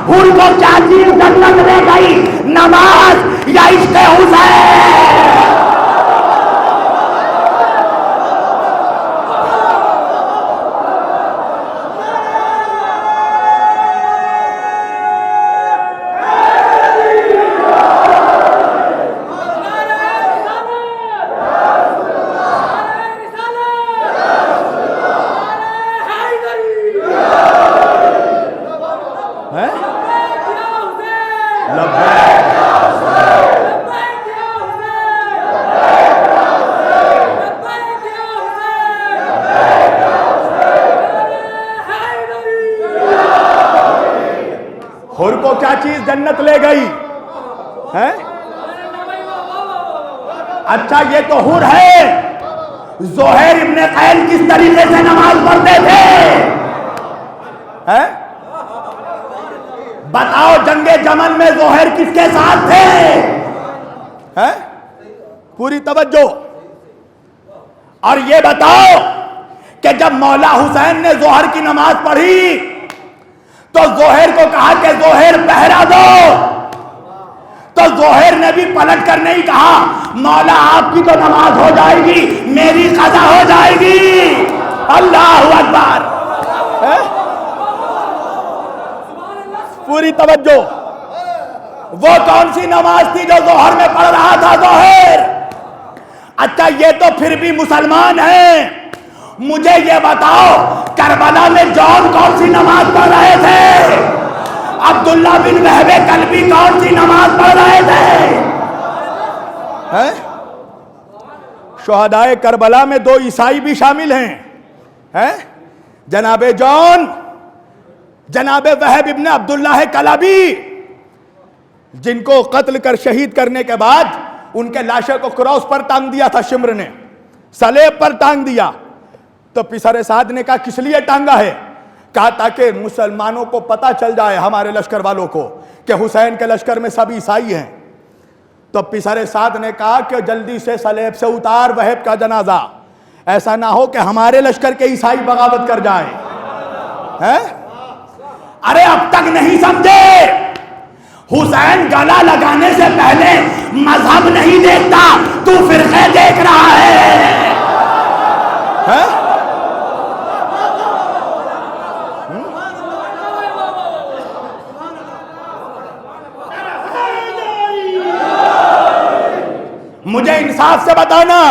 حر کو کیا چیز جنت لے گئی، نماز یا عشق حسین؟ لے گئی ہے؟ اچھا یہ تو حور ہے، زہیر ابن قیل کس طریقے سے نماز پڑھتے تھے؟ بتاؤ جنگ جمل میں زہیر کس کے ساتھ تھے؟ پوری توجہ۔ اور یہ بتاؤ کہ جب مولا حسین نے ظہر کی نماز پڑھی تو زہیر کو کہا کہ زہیر پہرا دو، تو زہیر نے بھی پلٹ کر نہیں کہا مولا آپ کی تو نماز ہو جائے گی، میری قضا ہو جائے گی۔ اللہ اکبر۔ پوری توجہ۔ وہ کون سی نماز تھی جو ظہر میں پڑھ رہا تھا زہیر؟ اچھا یہ تو پھر بھی مسلمان ہیں، مجھے یہ بتاؤ کربلا میں جون کون سی نماز پڑھ رہے تھے؟ عبداللہ بن وہب کلبی کون سی نماز پڑھ رہے تھے؟ شہدائے کربلا میں 2 عیسائی بھی شامل ہیں، جناب جون، جناب وہب ابن عبداللہ کلبی، جن کو قتل کر شہید کرنے کے بعد ان کے لاشے کو کراس پر ٹانگ دیا تھا، شمر نے صلیب پر ٹانگ دیا۔ تو پسر سعد نے کہا کس لیے ٹانگا ہے؟ کہا تاکہ مسلمانوں کو پتا چل جائے، ہمارے لشکر والوں کو، کہ حسین کے لشکر میں سب عیسائی ہیں۔ تو پسر سعد نے کہا کہ جلدی سے صلیب سے اتار وہب کا جنازہ، ایسا نہ ہو کہ ہمارے لشکر کے عیسائی بغاوت کر جائیں۔ ارے اب تک نہیں سمجھے؟ حسین گلا لگانے سے پہلے مذہب نہیں دیکھتا، تو فرقے دیکھ رہا ہے۔ مجھے انصاف سے بتانا،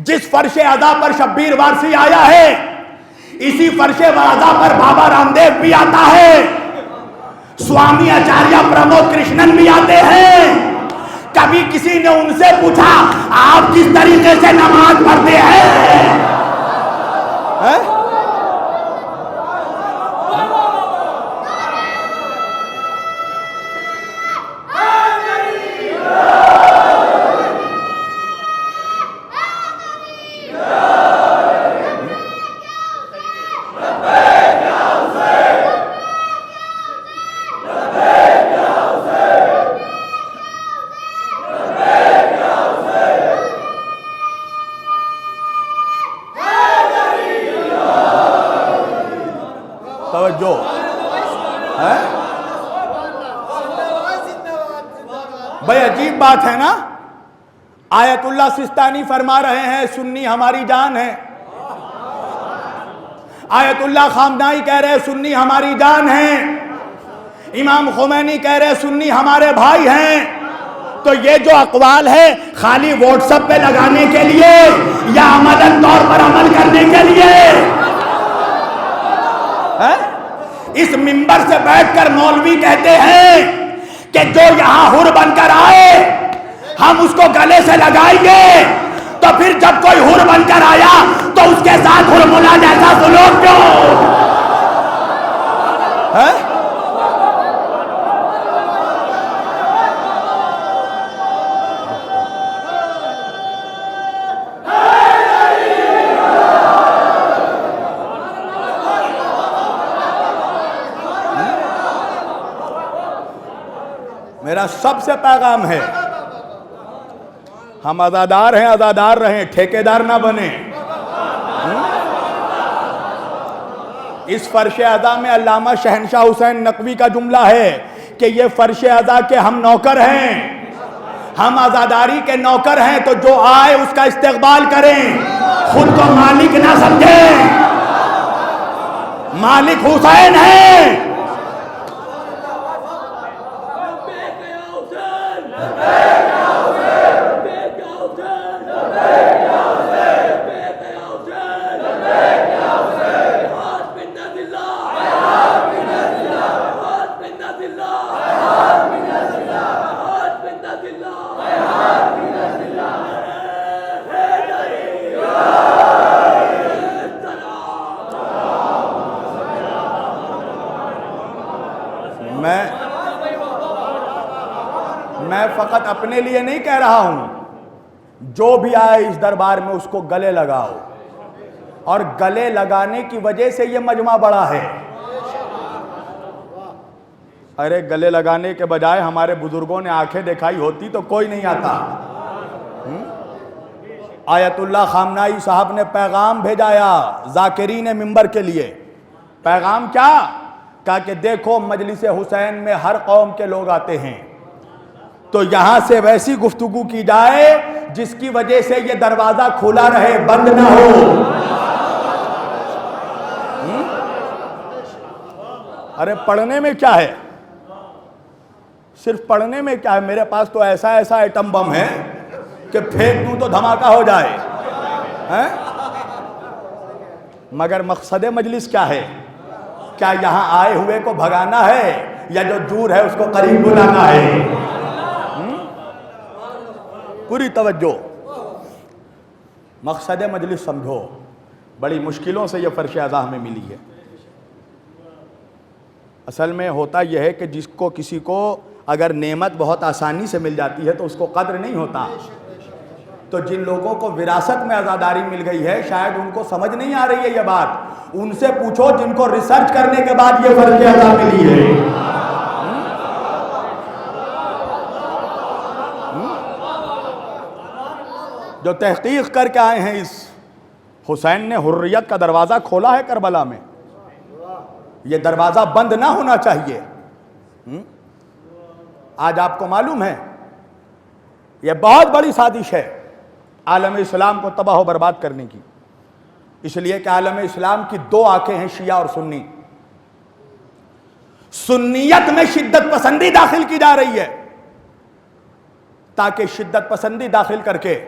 جس فرش ادا پر شبیر وارسی آیا ہے، اسی فرش ادا پر بابا رام دیو بھی آتا ہے، سوامی آچاریہ پرمود کرشنن بھی آتے ہیں۔ کبھی کسی نے ان سے پوچھا آپ کس طریقے سے نماز پڑھتے ہیں؟ توجہ ہے بھائی، عجیب بات ہے نا۔ آیت اللہ سستانی فرما رہے ہیں سنی ہماری جان ہے، آیت اللہ خامنائی کہہ رہے سنی ہماری جان ہے، امام خمینی کہہ رہے سنی ہمارے بھائی ہیں۔ تو یہ جو اقوال ہے خالی واٹس ایپ پہ لگانے کے لیے یا عملاً طور پر عمل کرنے کے لیے؟ اس منبر سے بیٹھ کر مولوی کہتے ہیں کہ جو یہاں حر بن کر آئے ہم اس کو گلے سے لگائیں گے، تو پھر جب کوئی حر بن کر آیا تو اس کے ساتھ حرملا جیسا سلوک کیوں؟ میرا سب سے پیغام ہے، ہم عزادار ہیں، عزادار رہیں، ٹھیکیدار نہ بنیں۔ اس فرش ادا میں علامہ شہنشاہ حسین نقوی کا جملہ ہے کہ یہ فرش ادا کے ہم نوکر ہیں، ہم عزاداری کے نوکر ہیں، تو جو آئے اس کا استقبال کریں، خود کو مالک نہ سمجھیں، مالک حسین ہے۔ اپنے لیے نہیں کہہ رہا ہوں، جو بھی آئے اس دربار میں اس کو گلے لگاؤ، اور گلے لگانے کی وجہ سے یہ مجمع بڑا ہے۔ ارے گلے لگانے کے بجائے ہمارے بزرگوں نے آنکھیں دکھائی ہوتی تو کوئی نہیں آتا۔ آیت اللہ خامنائی صاحب نے پیغام بھیجایا ذاکرین منبر کے لیے۔ پیغام کیا؟ کہا کہ دیکھو مجلس حسین میں ہر قوم کے لوگ آتے ہیں، تو یہاں سے ویسی گفتگو کی جائے جس کی وجہ سے یہ دروازہ کھلا رہے، بند نہ ہو۔ ارے پڑھنے میں کیا ہے؟ صرف پڑھنے میں کیا ہے؟ میرے پاس تو ایسا ایٹم بم ہے کہ پھینک دوں تو دھماکہ ہو جائے، مگر مقصد مجلس کیا ہے؟ کیا یہاں آئے ہوئے کو بھگانا ہے یا جو دور ہے اس کو قریب بلانا ہے؟ پوری توجہ، مقصد مجلس سمجھو۔ بڑی مشکلوں سے یہ فرش اعضاء ہمیں ملی ہے۔ اصل میں ہوتا یہ ہے کہ جس کو کسی کو اگر نعمت بہت آسانی سے مل جاتی ہے تو اس کو قدر نہیں ہوتا۔ تو جن لوگوں کو وراثت میں عزاداری مل گئی ہے شاید ان کو سمجھ نہیں آ رہی ہے یہ بات، ان سے پوچھو جن کو ریسرچ کرنے کے بعد یہ فرش اعضاء ملی ہے۔ جو تحقیق کر کے آئے ہیں، اس حسین نے حریت کا دروازہ کھولا ہے کربلا میں، یہ دروازہ بند نہ ہونا چاہیے۔ آج آپ کو معلوم ہے یہ بہت بڑی سازش ہے عالم اسلام کو تباہ و برباد کرنے کی، اس لیے کہ عالم اسلام کی دو آنکھیں ہیں، شیعہ اور سنی۔ سنیت میں شدت پسندی داخل کی جا رہی ہے تاکہ شدت پسندی داخل کر کے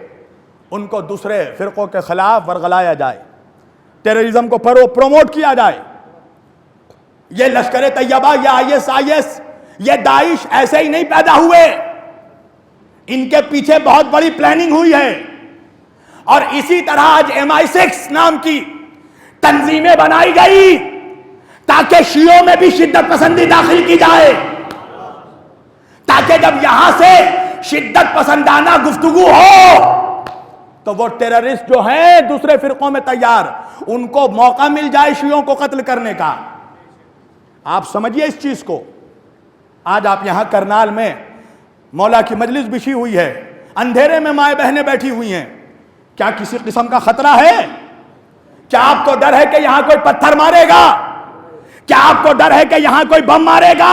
ان کو دوسرے فرقوں کے خلاف ورغلایا جائے، ٹیررزم کو پروموٹ کیا جائے۔ یہ لشکر طیبہ، یہ IS، یہ داعش ایسے ہی نہیں پیدا ہوئے، ان کے پیچھے بہت بڑی پلاننگ ہوئی ہے، اور اسی طرح آج MI6 نام کی تنظیمیں بنائی گئی تاکہ شیعوں میں بھی شدت پسندی داخل کی جائے، تاکہ جب یہاں سے شدت پسندانہ گفتگو ہو تو وہ ٹیررسٹ جو ہیں دوسرے فرقوں میں تیار، ان کو موقع مل جائے شیعوں کو قتل کرنے کا۔ آپ سمجھیے اس چیز کو۔ آج آپ یہاں کرنال میں مولا کی مجلس بچھی ہوئی ہے، اندھیرے میں مائیں بہنیں بیٹھی ہوئی ہیں، کیا کسی قسم کا خطرہ ہے؟ کیا آپ کو ڈر ہے کہ یہاں کوئی پتھر مارے گا؟ کیا آپ کو ڈر ہے کہ یہاں کوئی بم مارے گا؟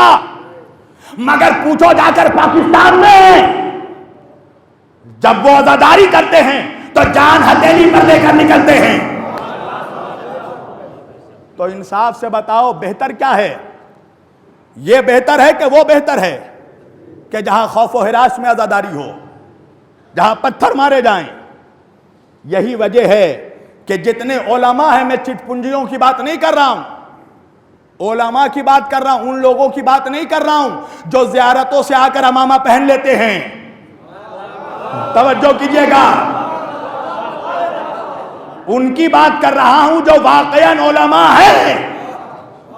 مگر پوچھو جا کر پاکستان میں جب وہ عزاداری کرتے ہیں تو جان ہتھیلی پر لے کر نکلتے ہیں۔ تو انصاف سے بتاؤ بہتر کیا ہے؟ یہ بہتر ہے کہ وہ بہتر ہے کہ جہاں خوف و ہراس میں عزاداری ہو، جہاں پتھر مارے جائیں؟ یہی وجہ ہے کہ جتنے علماء ہیں، میں چٹ پنجیوں کی بات نہیں کر رہا ہوں، علماء کی بات کر رہا ہوں، ان لوگوں کی بات نہیں کر رہا ہوں جو زیارتوں سے آ کر عمامہ پہن لیتے ہیں۔ توجہ کیجئے گا، ان کی بات کر رہا ہوں جو واقعاً علماء ہیں۔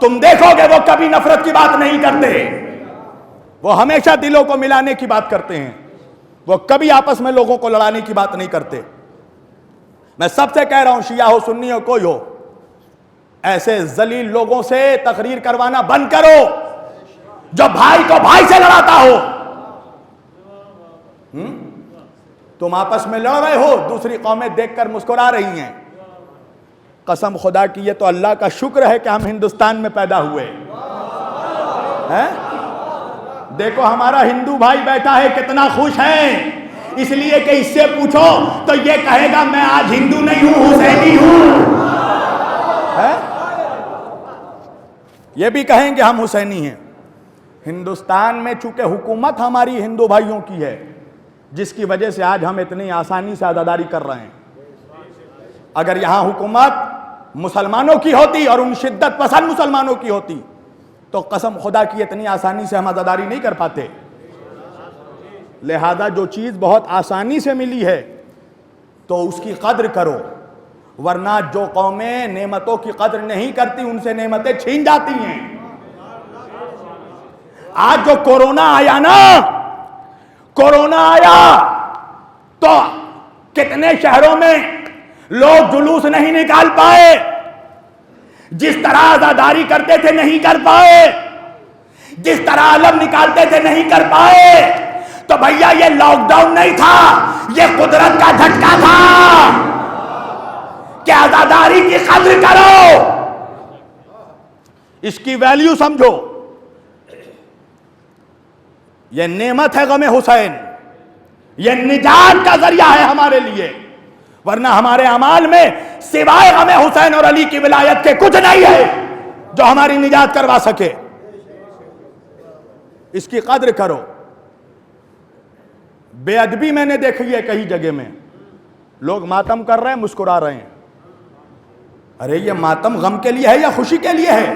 تم دیکھو گے وہ کبھی نفرت کی بات نہیں کرتے، وہ ہمیشہ دلوں کو ملانے کی بات کرتے ہیں، وہ کبھی آپس میں لوگوں کو لڑانے کی بات نہیں کرتے۔ میں سب سے کہہ رہا ہوں، شیعہ ہو سنی ہو کوئی ہو، ایسے ذلیل لوگوں سے تقریر کروانا بند کرو جو بھائی کو بھائی سے لڑاتا ہو۔ تم آپس میں لڑ رہے ہو، دوسری قومیں دیکھ کر مسکرا رہی ہیں۔ قسم خدا کی یہ تو اللہ کا شکر ہے کہ ہم ہندوستان میں پیدا ہوئے ہیں۔ دیکھو ہمارا ہندو بھائی بیٹھا ہے کتنا خوش ہے، اس لیے کہ اس سے پوچھو تو یہ کہے گا میں آج ہندو نہیں ہوں، حسینی ہوں۔ یہ بھی کہیں گے ہم حسینی ہیں۔ ہندوستان میں چونکہ حکومت ہماری ہندو بھائیوں کی ہے، جس کی وجہ سے آج ہم اتنی آسانی سے عزاداری کر رہے ہیں۔ اگر یہاں حکومت مسلمانوں کی ہوتی اور ان شدت پسند مسلمانوں کی ہوتی تو قسم خدا کی اتنی آسانی سے ہم عزاداری نہیں کر پاتے۔ لہذا جو چیز بہت آسانی سے ملی ہے تو اس کی قدر کرو، ورنہ جو قومیں نعمتوں کی قدر نہیں کرتی ان سے نعمتیں چھین جاتی ہیں۔ آج جو کورونا آیا نا، کورونا آیا تو کتنے شہروں میں لوگ جلوس نہیں نکال پائے، جس طرح عزاداری کرتے تھے نہیں کر پائے، جس طرح علم نکالتے تھے نہیں کر پائے۔ تو بھیا یہ لاک ڈاؤن نہیں تھا، یہ قدرت کا جھٹکا تھا کہ عزاداری کی قدر کرو، اس کی ویلیو سمجھو۔ یہ نعمت ہے غم حسین، یہ نجات کا ذریعہ ہے ہمارے لیے، ورنہ ہمارے اعمال میں سوائے غم حسین اور علی کی ولایت کے کچھ نہیں ہے جو ہماری نجات کروا سکے۔ اس کی قدر کرو۔ بے ادبی میں نے دیکھی ہے کئی جگہ میں، لوگ ماتم کر رہے ہیں، مسکرا رہے ہیں۔ ارے یہ ماتم غم کے لیے ہے یا خوشی کے لیے ہے؟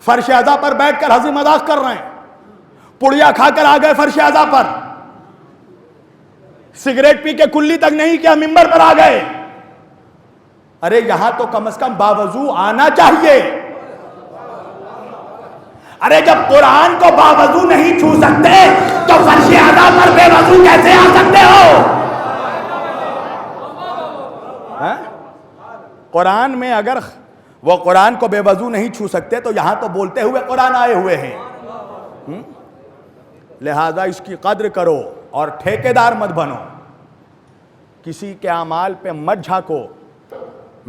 فرش عزا پر بیٹھ کر ہنسی مذاق کر رہے ہیں، پڑیا کھا کر آ گئے فرش عزا پر، سگریٹ پی کے کلی تک نہیں کیا ممبر پر آ گئے۔ ارے یہاں تو کم از کم باوضو آنا چاہیے۔ ارے جب قرآن کو باوضو نہیں چھو سکتے تو فرش عزا پر بے وضو کیسے آ سکتے ہو؟ قرآن میں اگر وہ قرآن کو بے وضو نہیں چھو سکتے تو یہاں تو بولتے ہوئے قرآن آئے ہوئے ہیں۔ لہذا اس کی قدر کرو اور ٹھیکیدار مت بنو، کسی کے اعمال پہ مت جھانکو۔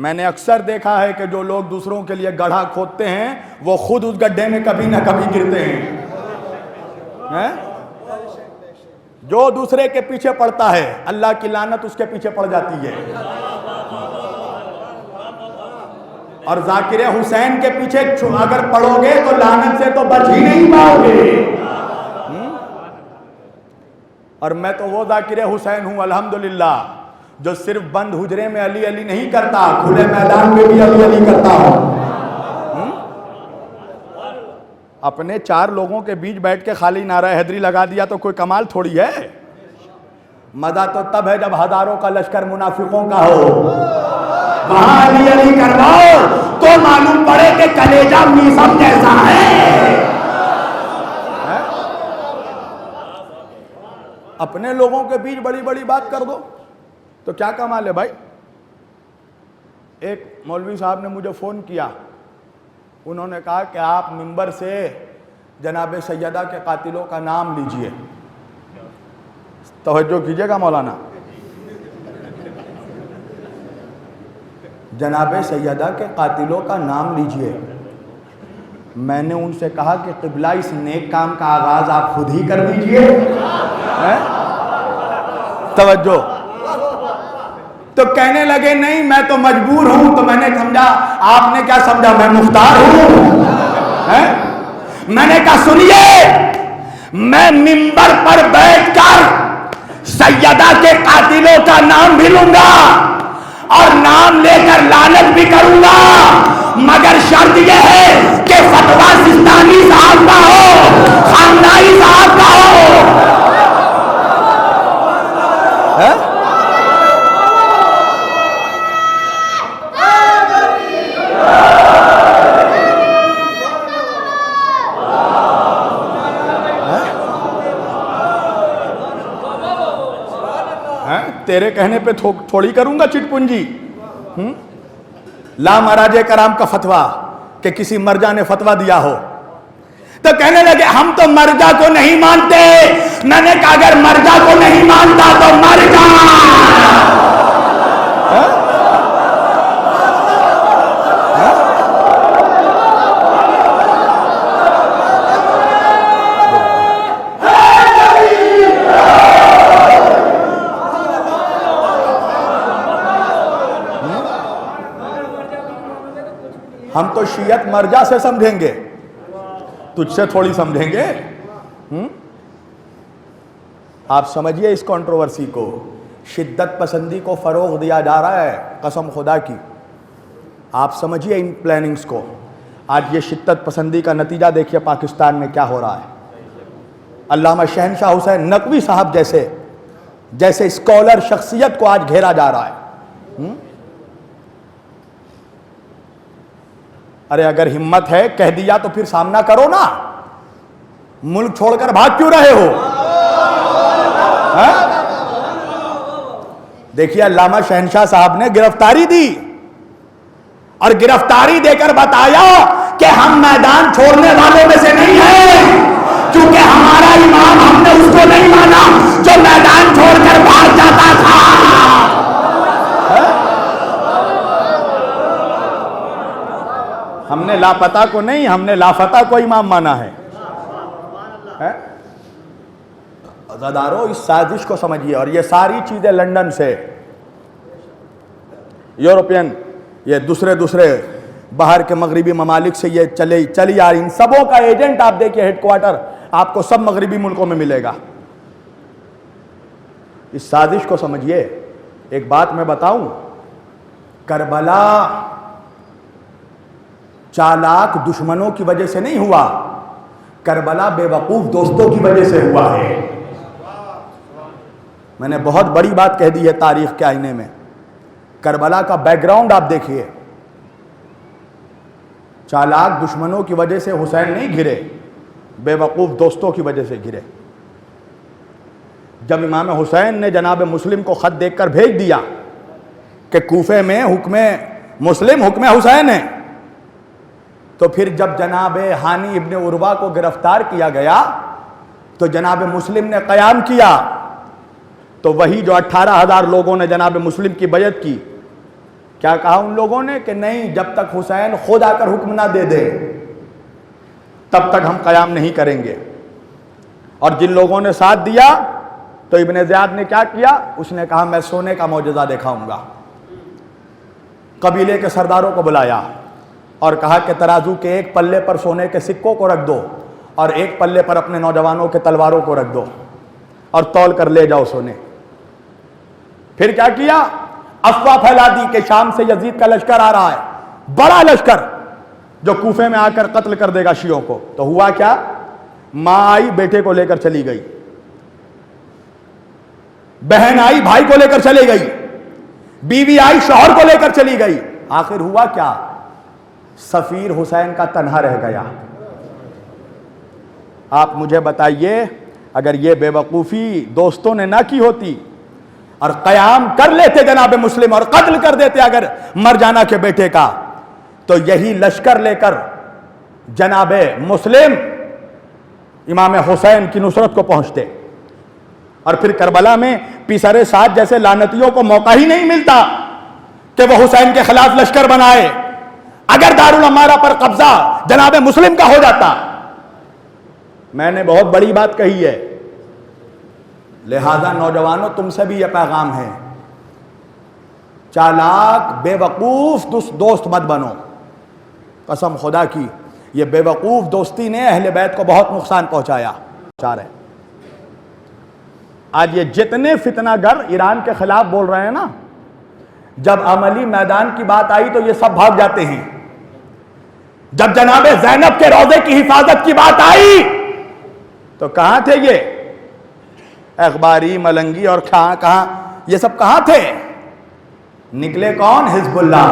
میں نے اکثر دیکھا ہے کہ جو لوگ دوسروں کے لیے گڑھا کھودتے ہیں وہ خود اس گڈھے میں کبھی نہ کبھی گرتے ہیں۔ جو دوسرے کے پیچھے پڑتا ہے اللہ کی لعنت اس کے پیچھے پڑ جاتی ہے، اور ذاکر حسین کے پیچھے اگر پڑو گے تو لعنت سے تو بچ ہی نہیں پاؤ گے۔ اور میں تو وہ ذاکر حسین ہوں الحمدللہ جو صرف بند حجرے میں علی علی نہیں کرتا، کھلے میدان میں بھی علی علی کرتا ہوں۔ اپنے چار لوگوں کے بیچ بیٹھ کے خالی نعرہ حیدری لگا دیا تو کوئی کمال تھوڑی ہے۔ مزہ تو تب ہے جب ہزاروں کا لشکر منافقوں کا ہو، وہاں علی علی کرواؤ تو معلوم پڑے کہ کلیجہ میسم جیسا ہے۔ اپنے لوگوں کے بیچ بڑی بڑی بات کر دو تو کیا کمال ہے بھائی؟ ایک مولوی صاحب نے مجھے فون کیا، انہوں نے کہا کہ آپ ممبر سے جناب سیدہ کے قاتلوں کا نام لیجئے۔ توجہ کیجئے گا مولانا، جناب سیدہ کے قاتلوں کا نام لیجئے۔ میں نے ان سے کہا کہ قبلہ اس نیک کام کا آغاز آپ خود ہی کر دیجئے۔ توجہ۔ تو کہنے لگے نہیں میں تو مجبور ہوں۔ تو میں نے سمجھا، آپ نے کیا سمجھا میں مختار ہوں؟ میں نے کہا سنیے، میں ممبر پر بیٹھ کر سیدہ کے قاتلوں کا نام بھی لوں گا اور نام لے کر لعنت بھی کروں گا، مگر شرط یہ ہے کہ فتویٰ سستانی صاحب کا ہو، خاندانی صاحب کا ہو۔ تیرے کہنے پہ تھوڑی کروں گا چٹ پنجی۔ لا مراجع کرام کا فتویٰ کہ کسی مرجع نے فتویٰ دیا ہو، تو کہنے لگے ہم تو مرجع کو نہیں مانتے۔ میں نے کہا اگر مرجع کو نہیں مانتا تو مر جا۔ ہم تو شیعت مرجع سے سمجھیں گے، تجھ سے تھوڑی سمجھیں گے۔ آپ سمجھیے اس کنٹروورسی کو، شدت پسندی کو فروغ دیا جا رہا ہے قسم خدا کی۔ آپ سمجھیے ان پلاننگز کو۔ آج یہ شدت پسندی کا نتیجہ دیکھیے پاکستان میں کیا ہو رہا ہے۔ علامہ شہنشاہ حسین نقوی صاحب جیسے اسکالر شخصیت کو آج گھیرا جا رہا ہے۔ ارے اگر ہمت ہے کہہ دیا تو پھر سامنا کرو نا، ملک چھوڑ کر بھاگ کیوں رہے ہو؟ دیکھیے علامہ شہنشاہ صاحب نے گرفتاری دی اور گرفتاری دے کر بتایا کہ ہم میدان چھوڑنے والوں میں سے نہیں ہیں، کیونکہ ہمارا امام ہم نے اس کو نہیں مانا جو میدان چھوڑ کر بھاگ جاتا تھا۔ ہم نے لاپتہ کو نہیں، ہم نے لافتہ کو امام مانا ہے۔ عزادارو اس سازش کو سمجھیے، اور یہ ساری چیزیں لندن سے، یورپین، یہ دوسرے باہر کے مغربی ممالک سے یہ چلی آ رہی، ان سبوں کا ایجنٹ آپ دیکھیں، ہیڈ کوارٹر آپ کو سب مغربی ملکوں میں ملے گا۔ اس سازش کو سمجھیے۔ ایک بات میں بتاؤں، کربلا چالاک دشمنوں کی وجہ سے نہیں ہوا، کربلا بے وقوف دوستوں کی وجہ سے ہوا ہے۔ میں نے بہت بڑی بات کہہ دی ہے تاریخ کے آئینے میں۔ کربلا کا بیک گراؤنڈ آپ دیکھیے، چالاک دشمنوں کی وجہ سے حسین نہیں گرے، بے وقوف دوستوں کی وجہ سے گرے۔ جب امام حسین نے جناب مسلم کو خط دیکھ کر بھیج دیا کہ کوفے میں حکم مسلم حکم حسین ہے، تو پھر جب جناب ہانی ابن عروہ کو گرفتار کیا گیا تو جناب مسلم نے قیام کیا، تو وہی جو 18,000 لوگوں نے جناب مسلم کی بیعت کی، کیا کہا ان لوگوں نے کہ نہیں، جب تک حسین خود آ کر حکم نہ دے دے تب تک ہم قیام نہیں کریں گے۔ اور جن لوگوں نے ساتھ دیا تو ابن زیاد نے کیا کیا، اس نے کہا میں سونے کا معجزہ دکھاؤں گا۔ قبیلے کے سرداروں کو بلایا اور کہا کہ ترازو کے ایک پلے پر سونے کے سکوں کو رکھ دو اور ایک پلے پر اپنے نوجوانوں کے تلواروں کو رکھ دو اور تول کر لے جاؤ سونے۔ پھر کیا کیا، افواہ پھیلا دی کہ شام سے یزید کا لشکر آ رہا ہے، بڑا لشکر جو کوفے میں آ کر قتل کر دے گا شیعوں کو۔ تو ہوا کیا، ماں آئی بیٹے کو لے کر چلی گئی، بہن آئی بھائی کو لے کر چلی گئی، بیوی آئی شوہر کو لے کر چلی گئی۔ آخر ہوا کیا، سفیر حسین کا تنہا رہ گیا۔ آپ مجھے بتائیے، اگر یہ بے وقوفی دوستوں نے نہ کی ہوتی اور قیام کر لیتے جناب مسلم اور قتل کر دیتے اگر مرجانہ کے بیٹے کا، تو یہی لشکر لے کر جناب مسلم امام حسین کی نصرت کو پہنچتے، اور پھر کربلا میں پیسر سعد جیسے لعنتیوں کو موقع ہی نہیں ملتا کہ وہ حسین کے خلاف لشکر بنائے۔ اگر دارالعمارہ پر قبضہ جناب مسلم کا ہو جاتا، میں نے بہت بڑی بات کہی ہے، لہذا نوجوانوں تم سے بھی یہ پیغام ہے، چالاک بے وقوف دوست مت بنو۔ قسم خدا کی یہ بے وقوف دوستی نے اہل بیت کو بہت نقصان پہنچایا۔ آج یہ جتنے فتنہ گر ایران کے خلاف بول رہے ہیں نا، جب عملی میدان کی بات آئی تو یہ سب بھاگ جاتے ہیں۔ جب جناب زینب کے روضے کی حفاظت کی بات آئی تو کہاں تھے یہ اخباری ملنگی اور کہاں یہ سب کہاں تھے؟ نکلے کون؟ حزب اللہ۔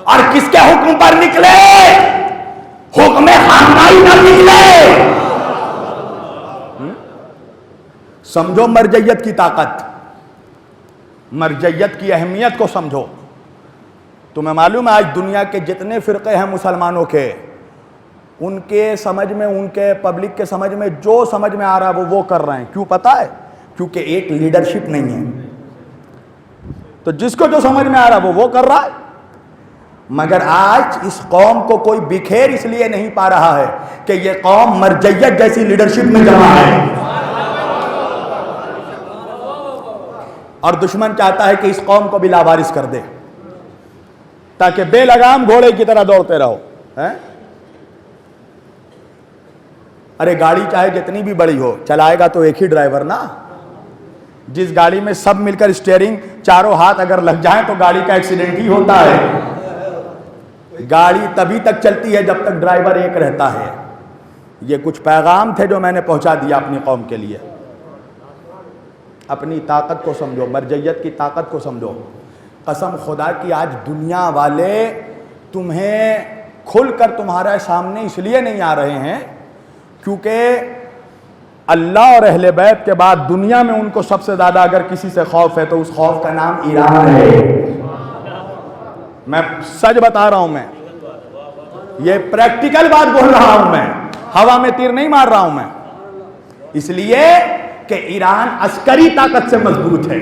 اور کس کے حکم پر نکلے؟ حکم خامنائی نہ نکلے۔ سمجھو مرجعیت کی طاقت، مرجعیت کی اہمیت کو سمجھو۔ تمہیں معلوم ہے آج دنیا کے جتنے فرقے ہیں مسلمانوں کے، ان کے سمجھ میں، ان کے پبلک کے سمجھ میں جو سمجھ میں آ رہا ہے وہ کر رہے ہیں۔ کیوں پتہ ہے؟ کیونکہ ایک لیڈرشپ نہیں ہے، تو جس کو جو سمجھ میں آ رہا ہے وہ کر رہا ہے۔ مگر آج اس قوم کو کوئی بکھیر اس لیے نہیں پا رہا ہے کہ یہ قوم مرجعیت جیسی لیڈرشپ میں جمع ہے، اور دشمن چاہتا ہے کہ اس قوم کو بھی لاوارث کر دے تاکہ بے لگام گھوڑے کی طرح دوڑتے رہو۔ ارے گاڑی چاہے جتنی بھی بڑی ہو، چلائے گا تو ایک ہی ڈرائیور نا۔ جس گاڑی میں سب مل کر اسٹیئرنگ چاروں ہاتھ اگر لگ جائیں تو گاڑی کا ایکسیڈنٹ ہی ہوتا ہے۔ گاڑی تبھی تک چلتی ہے جب تک ڈرائیور ایک رہتا ہے۔ یہ کچھ پیغام تھے جو میں نے پہنچا دیا اپنی قوم کے لیے۔ اپنی طاقت کو سمجھو، مرجعیت کی طاقت کو سمجھو۔ قسم خدا کی آج دنیا والے تمہیں کھل کر تمہارے سامنے اس لیے نہیں آ رہے ہیں، کیونکہ اللہ اور اہل بیت کے بعد دنیا میں ان کو سب سے زیادہ اگر کسی سے خوف ہے تو اس خوف کا نام ایران ہے. میں سچ بتا رہا ہوں، میں یہ پریکٹیکل بات بول رہا ہوں، میں ہوا میں تیر نہیں مار رہا ہوں میں. اس لیے کہ ایران عسکری طاقت سے مضبوط ہے.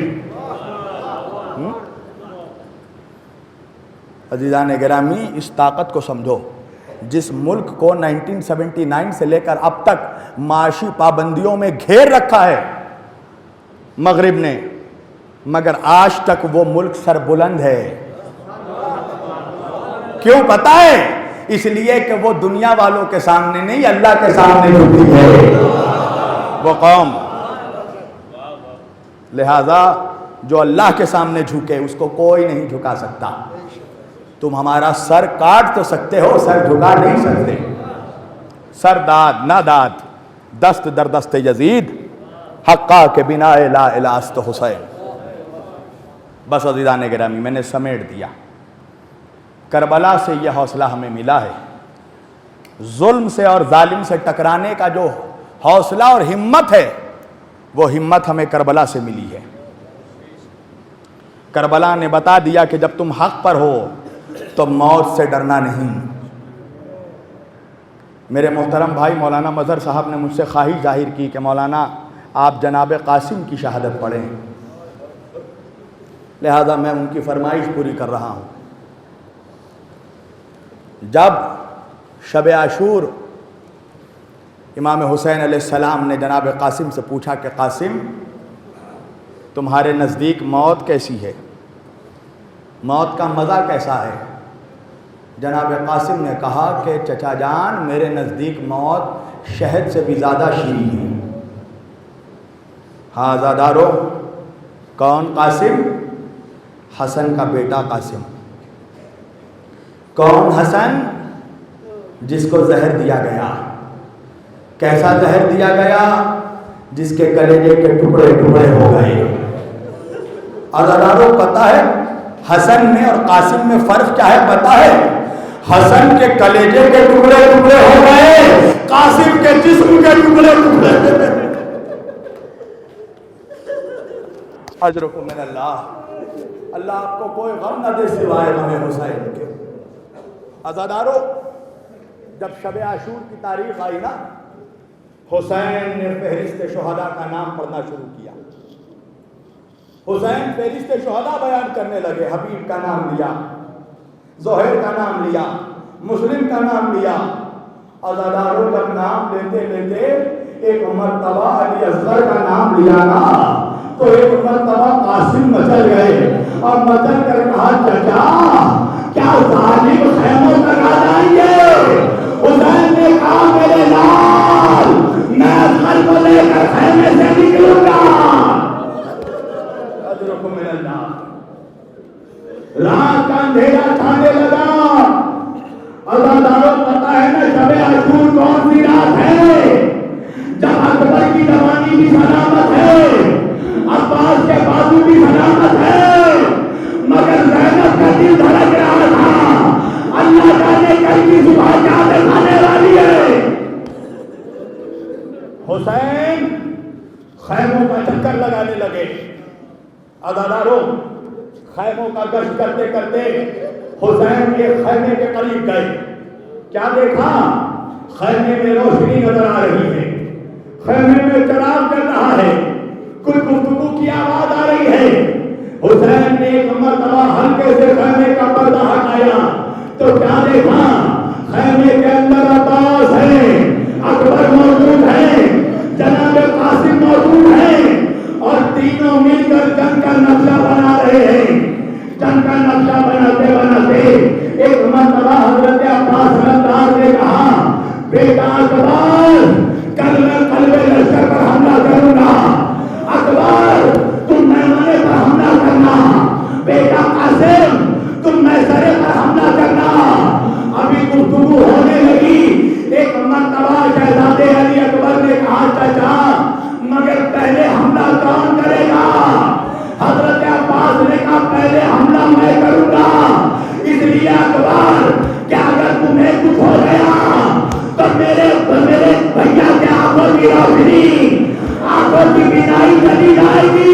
عزیزان گرامی، اس طاقت کو سمجھو. جس ملک کو 1979 سے لے کر اب تک معاشی پابندیوں میں گھیر رکھا ہے مغرب نے، مگر آج تک وہ ملک سربلند ہے. کیوں پتہ ہے؟ اس لیے کہ وہ دنیا والوں کے سامنے نہیں، اللہ کے سامنے جھکتی ہے وہ قوم. لہذا جو اللہ کے سامنے جھکے اس کو کوئی نہیں جھکا سکتا. تم ہمارا سر کاٹ تو سکتے ہو، سر جھکا نہیں سکتے. سر داد نہ داد، دست در دست یزید، حقا کے بنا لا الہ است حسین. بس عزیزان گرامی، میں نے سمیٹ دیا. کربلا سے یہ حوصلہ ہمیں ملا ہے. ظلم سے اور ظالم سے ٹکرانے کا جو حوصلہ اور ہمت ہے، وہ ہمت ہمیں کربلا سے ملی ہے. کربلا نے بتا دیا کہ جب تم حق پر ہو تو موت سے ڈرنا نہیں. میرے محترم بھائی مولانا مظہر صاحب نے مجھ سے خواہش ظاہر کی کہ مولانا آپ جناب قاسم کی شہادت پڑھیں. لہذا میں ان کی فرمائش پوری کر رہا ہوں. جب شب عاشور امام حسین علیہ السلام نے جناب قاسم سے پوچھا کہ قاسم تمہارے نزدیک موت کیسی ہے، موت کا مزہ کیسا ہے؟ جناب قاسم نے کہا کہ چچا جان میرے نزدیک موت شہد سے بھی زیادہ شیریں ہے. ہاں زادارو، کون قاسم؟ حسن کا بیٹا قاسم. کون حسن؟ جس کو زہر دیا گیا. کیسا زہر دیا گیا؟ جس کے کلیجے کے ٹکڑے ٹکڑے ہو گئے. عزیزانو پتہ ہے حسن میں اور قاسم میں فرق کیا ہے پتہ ہے؟ حسن کے کلیجے کے ٹکڑے ٹکڑے ہو گئے، قاسم کے جسم کے ٹکڑے ٹکڑے. اجرکم من اللہ، اللہ آپ کو کوئی غم نہ دے سوائے غم حسین کے. عزیزانو جب شب عاشور کی تاریخ آئی نا، حسین نے فہرست شہداء کا نام پڑھنا شروع کیا. حسین فہرست شہداء بیان کرنے لگے. حبیب کا نام لیا، زہیر کا نام لیا، مسلم کا نام لیا. عزیزانو جب نام لیتے لیتے ایک مرتبہ علی اصغر کا نام لیا نا، تو ایک مرتبہ قاسم مچل گئے اور مچل کر کہا چچا کیا ظالم خیموں تک آ جائیں گے؟ حسین نے کہا میرے لال میں اصغر کو لے کر خیمے سے نکلوں گا. اجرکم من اللہ. رات کا اندھیرا چھانے لگا. عزیزانو پتہ ہے نا شب عاشور کون سی رات ہے؟ جب اکبر کی جوانی بھی سلامت ہے، عباس کے بازو بھی سلامت ہے، مگر زینب کا دل دھڑک رہا تھا. اللہ جانے کل کی صبح کیا دکھانے والی ہے. حسین خیموں کا چکر لگانے لگے. عزیزانو خیموں کا گشت کرتے کرتے حسین کے خیمے کے قریب گئے. کیا دیکھا؟ خیمے میں روشنی نظر آ رہی ہے، خیمے میں چراغ چل رہا ہے، کوئی گفتگو کی آواز آ رہی ہے. حسین نے ایک مرتبہ ہلکے سے خیمے کا پردہ ہٹایا تو کیا دیکھا؟ خیمے کے اندر عباس ہے، اکبر موجود ہے، جناب قاسم موجود ہے، اور تینوں مل کر جنگ کا نقشہ بنا رہے ہیں. جنگ کا نقشہ بناتے بناتے ایک مرتبہ حضرت عباس رضی نے کہا بیٹا اکبر کل میں قلب لشکر پر حملہ کروں گا. اکبر تم میدانے پر حملہ کرنا، بیٹا قاسم تم میسرے پر حملہ کرنا. ابھی گفتگو ہونے لگی. ایک مرتبہ شہزادے علی اکبر نے کہا چچا مگر پہلے حملہ کون کرے گا؟ حضرت عباس نے کہا پہلے حملہ میں کروں بینائی چلی جائے گی۔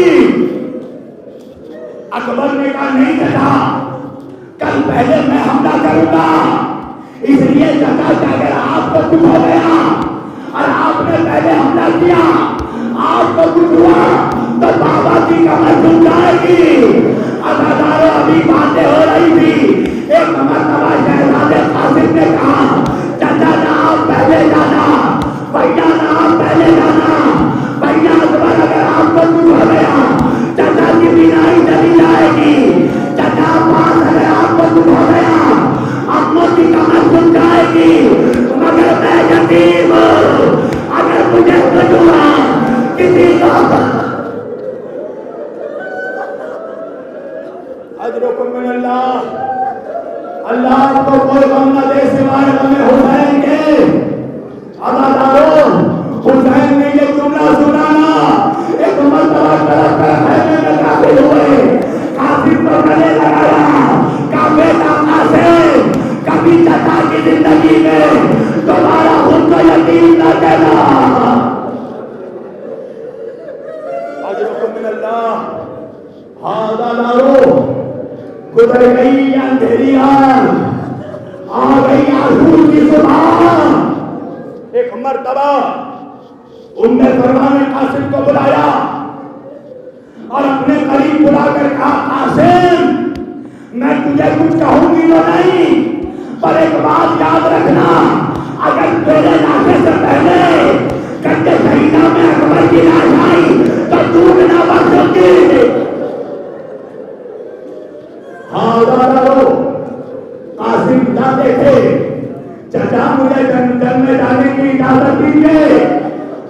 اکبر نے کہا نہیں چچا، کل پہلے میں حملہ کروں گا، اس لیے چچا کہ اگر آپ کو کچھ ہو گیا اور آپ نے پہلے حملہ کیا، آپ کو کچھ ہوا تو بابا کی کمر جھک جائے گی۔ عزاداروں ابھی باتیں ہو رہی تھی، ایک مرتبہ شہزادے قاسم نے کہا چچا نہ آپ پہلے جانا، بھیا نہ آپ پہلے جانا، بھیا اکبر اگر آپ کو کچھ ہو گیا چچا کی بینائی چلی جائے گی، چچا پاس اگر آپ کو کچھ ہو گیا اماں کی کمر جھک جائے گی، مگر میں یتیم ہوں، اگر مجھے کچھ ہوا کسی کو اجرکم من اللہ، اللہ آپ کو کوئی غم نہ دے سوائے غم حسین کے۔ عزاداروں حسین نے یہ جملہ سنانا، ایک مرتبہ طرف کر خیمے میں داخل ہوئے، قاسم کو گلے لگایا، کہا بیٹا قاسم کبھی چچا کی زندگی میں دوبارہ خود کو یتیم نہ دینا۔ اجرکم من اللہ۔ ہاں عزاداروں گزر گئی یہ اندھیری رات، آ گئی آسور کی صبح۔ ایک مرتبہ ام فرما نے قاسم کو بلایا اور اپنے قریب بلا کر کہا قاسم میں تجھے کچھ کہوں گی تو نہیں، پر ایک بات یاد رکھنا، اگر تیرے لانے سے پہلے کہ شہیدہ میں اکبر کی لاش آئی تو تو نہ بچ سکتی۔ ہاں دادارو قاسم جاتے تھے، چچا مجھے جنگل میں جانے کی اجازت دیجیے۔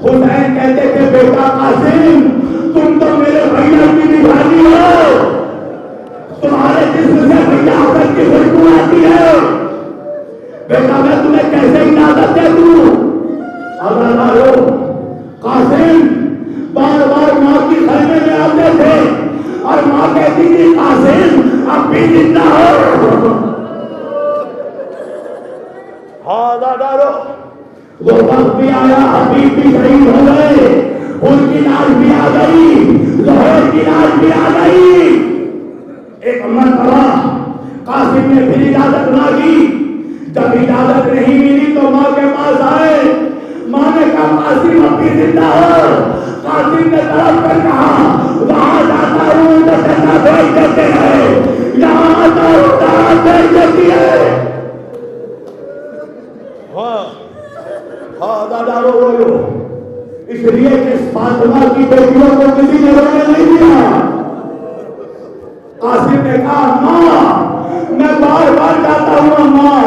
حسین کہتے تھے بیٹا قاسم تم تو میرے بھیا کی نشانی ہو، تمہارے جسم سے بھیا حسن کی خوشبو آتی ہے، بیٹا میں تمہیں کیسے اجازت دے دوں؟ دادارو قاسم بار بار ماں کی خیمے میں آتے تھے اور ماں کہتی تھی قاسم اب بھی زندہ ہو۔ ہاں دادارو وہ وقت بھی آیا، حبیب بھی شہید ہو گئے، ان کی لاش بھی آ گئی، زہر کی لاش بھی آ گئی۔ ایک مرتبہ قاسم نے پھر اجازت مانگی، جب اجازت نہیں ملی تو ماں کے پاس آئے، ماں نے کہا قاسم اب بھی زندہ ہو۔ قاسم نے طرف کر کہا وہاں جاتا ہوں تو چچا بھیج دیتے ہیں، یہاں آتا ہوں تو بھیج دیتی ہے۔ ہاں دادارو بولو، اس لیے کہ فاطمہ کی بیٹیوں کو کسی نے رونے نہیں دیا۔ قاسم نے کہا ماں میں بار بار جاتا ہوں ماں،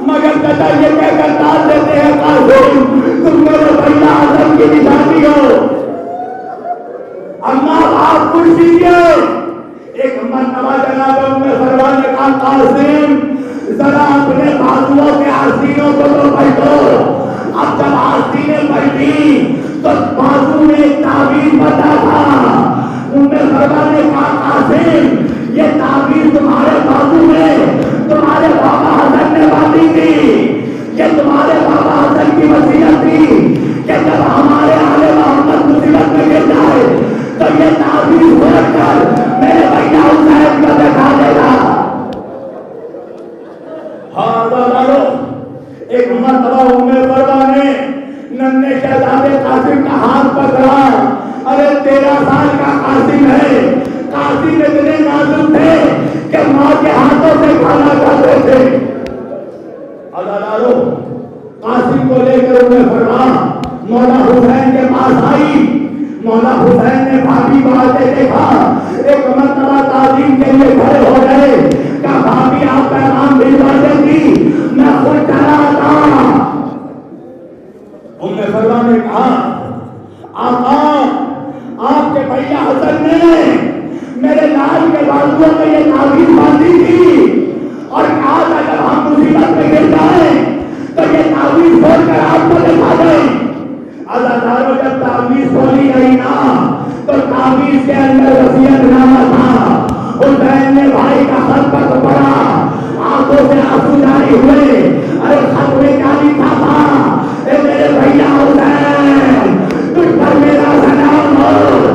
مگر چچا یہ کہہ کر ڈال دیتے ہیں قاسم تم میرے بھیا اعظم کی نشانی ہو۔ اماں آپ کچھ دیجیے۔ ایک مرتبہ جناب ام فرما نے کہا قاسم ذرا اپنے بازوؤں کے آستینوں کو تو بیٹھو۔ اب جب آستینیں بیٹھی تو بازو میں ایک تعویذ بتا تھا، ام فرما نے کہا قاسم یہ تعویذ تمہارے بازو میں تمہارے بابا حسن نے باندھی تھی، یہ تمہارے بابا حسن کی وصیت تھی کہ جب ہمارے آل محمد مصیبت میں گر جائے تو یہ تعویذ کھول کر میرے بھیا حسین کو دکھا دے گا۔ ہاں دادارو ایک مرتبہ ام فرما نے ننھے شہزادے قاسم کا ہاتھ پکڑا، ارے 13 سال کا قاسم ہے، قاسم اتنے نازک تھے کہ ماں کے ہاتھوں سے کھانا کھاتے تھے۔ عزادارو قاسم کو لے کر ام فرما مولا حسین کے پاس آئی، مولا حسین نے بھابھی کو آتے دیکھا، ایک مرتبہ تعظیم کے لیے کھڑے ہو گئے، کہا بھابھی آپ پیغام بھجوا دیتی میں خود چلا آتا۔ ام فرما نے کہا آقا آپ کے بھیا حسن نے میرے لال کے بازوؤں میں یہ تعویذ باندھی تھی اور کہا تھا جب ہم مصیبت میں گر جائیں تو یہ تعویذ کھول کر آپ کو دکھا دیں۔ عزاداروں جب تعویذ کھولی گئی نا تو تعویذ کے اندر وصیت نامہ تھا، حسین نے بھائی کا خط پڑھا، آنکھوں سے آنسو جاری ہوئے، ارے خط میں کیا لکھا تھا؟ اے میرے بھیا حسین تجھ پر میرا سلام ہو،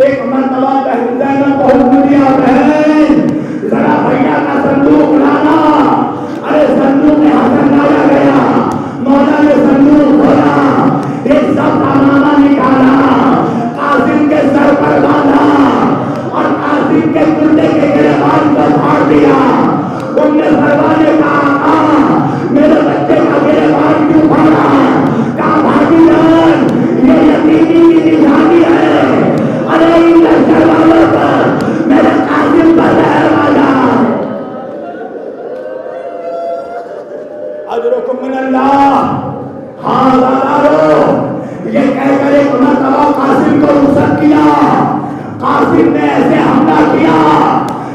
ایک مرتبہ بہن زینب کو حکم دیا بہن ذرا بھیا کا صندوق لانا. ارے صندوق حسن لایا گیا. مولا نے صندوق کھولا, ایک سب نامہ نکالا, قاسم کے سر پر باندھا اور قاسم کے کرتے کے گریبان کو پھاڑ دیا. ام سلمہ نے کہا میرے بچے کا گریبان کیوں پھاڑا؟ کہا بھائی جان یہ یتیمی کی نشانی ہے. ارے ان لشکر والوں پر میرے قاسم پر زہر والا. اجرکم من اللہ. ہاں زادارو, یہ کہہ کر ایک مرتبہ قاسم کو رخصت کیا. قاسم نے ایسے حملہ کیا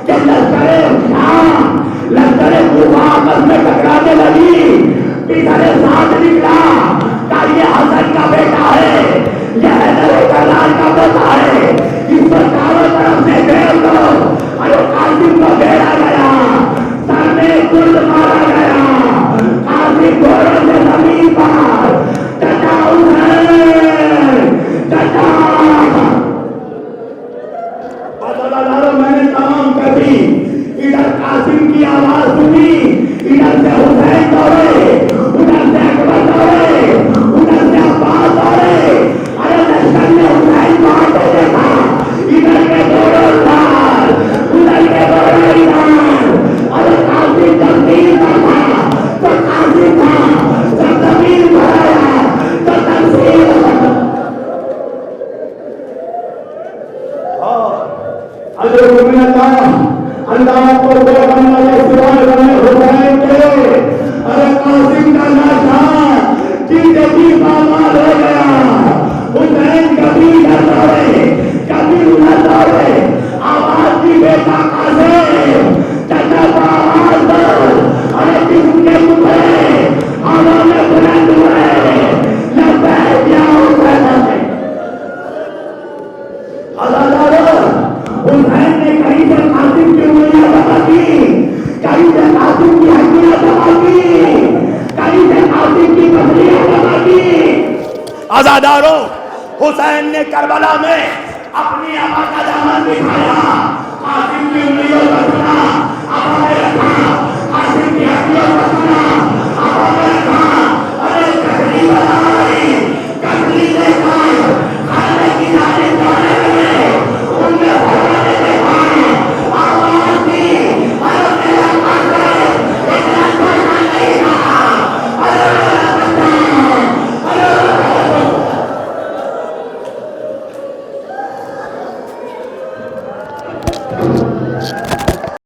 کہ لشکر شام لشکر کوفہ آپس میں ٹکرانے لگی. پیچھے ساتھ نکلا کہ یہ حسن کا بیٹا ہے, یہ حیدر کرار کا بیٹا ہے, اس پر چاروں طرف سے گھیر دو. ارے قاسم کو گھیرا گیا, سر میں گرد مارا گیا. قاسم گھوڑوں سے زمین پر چچا حسین چچا. میں نے تمام کر دی. ادھر قاسم کی آواز سنی, ادھر سے حسین دوڑے, ادھر سے اکبر دوڑے, ادھر سے عباس دوڑے. ارے لشکر نے حسین کو آتے دیکھا, ادھر کے دوڑو لال, ادھر کے دوڑو ایران. ارے قاسم جب دین پر تھا تو قاسم تھا, جب زمین پر آیا تو تنصیر. اجر من اللہ, اللہ کو دو بندے سوال بنے حسین کے. ارے قاسم کا نشان جیتے جی پامال ہو گیا. حسین کبھی نہ دوڑے, کبھی نہ دوڑے. آواز کی بیٹا قاسم چچا کو آواز دو. ارے جسم کے ٹکڑے ہوا میں بلند ہوئے, لبیک یا حسین. حسین نے کہیں سے قاسم کی انگلیاں دبا کی, کہیں سے قاسم کی ہڈیاں دبا کی, کہیں سے قاسم کی پسلیاں دبا کی. عزادارو, حسین نے کربلا میں اپنی آبا کا دامن دکھایا, قاسم کی انگلیوں کو سنا. اب میرے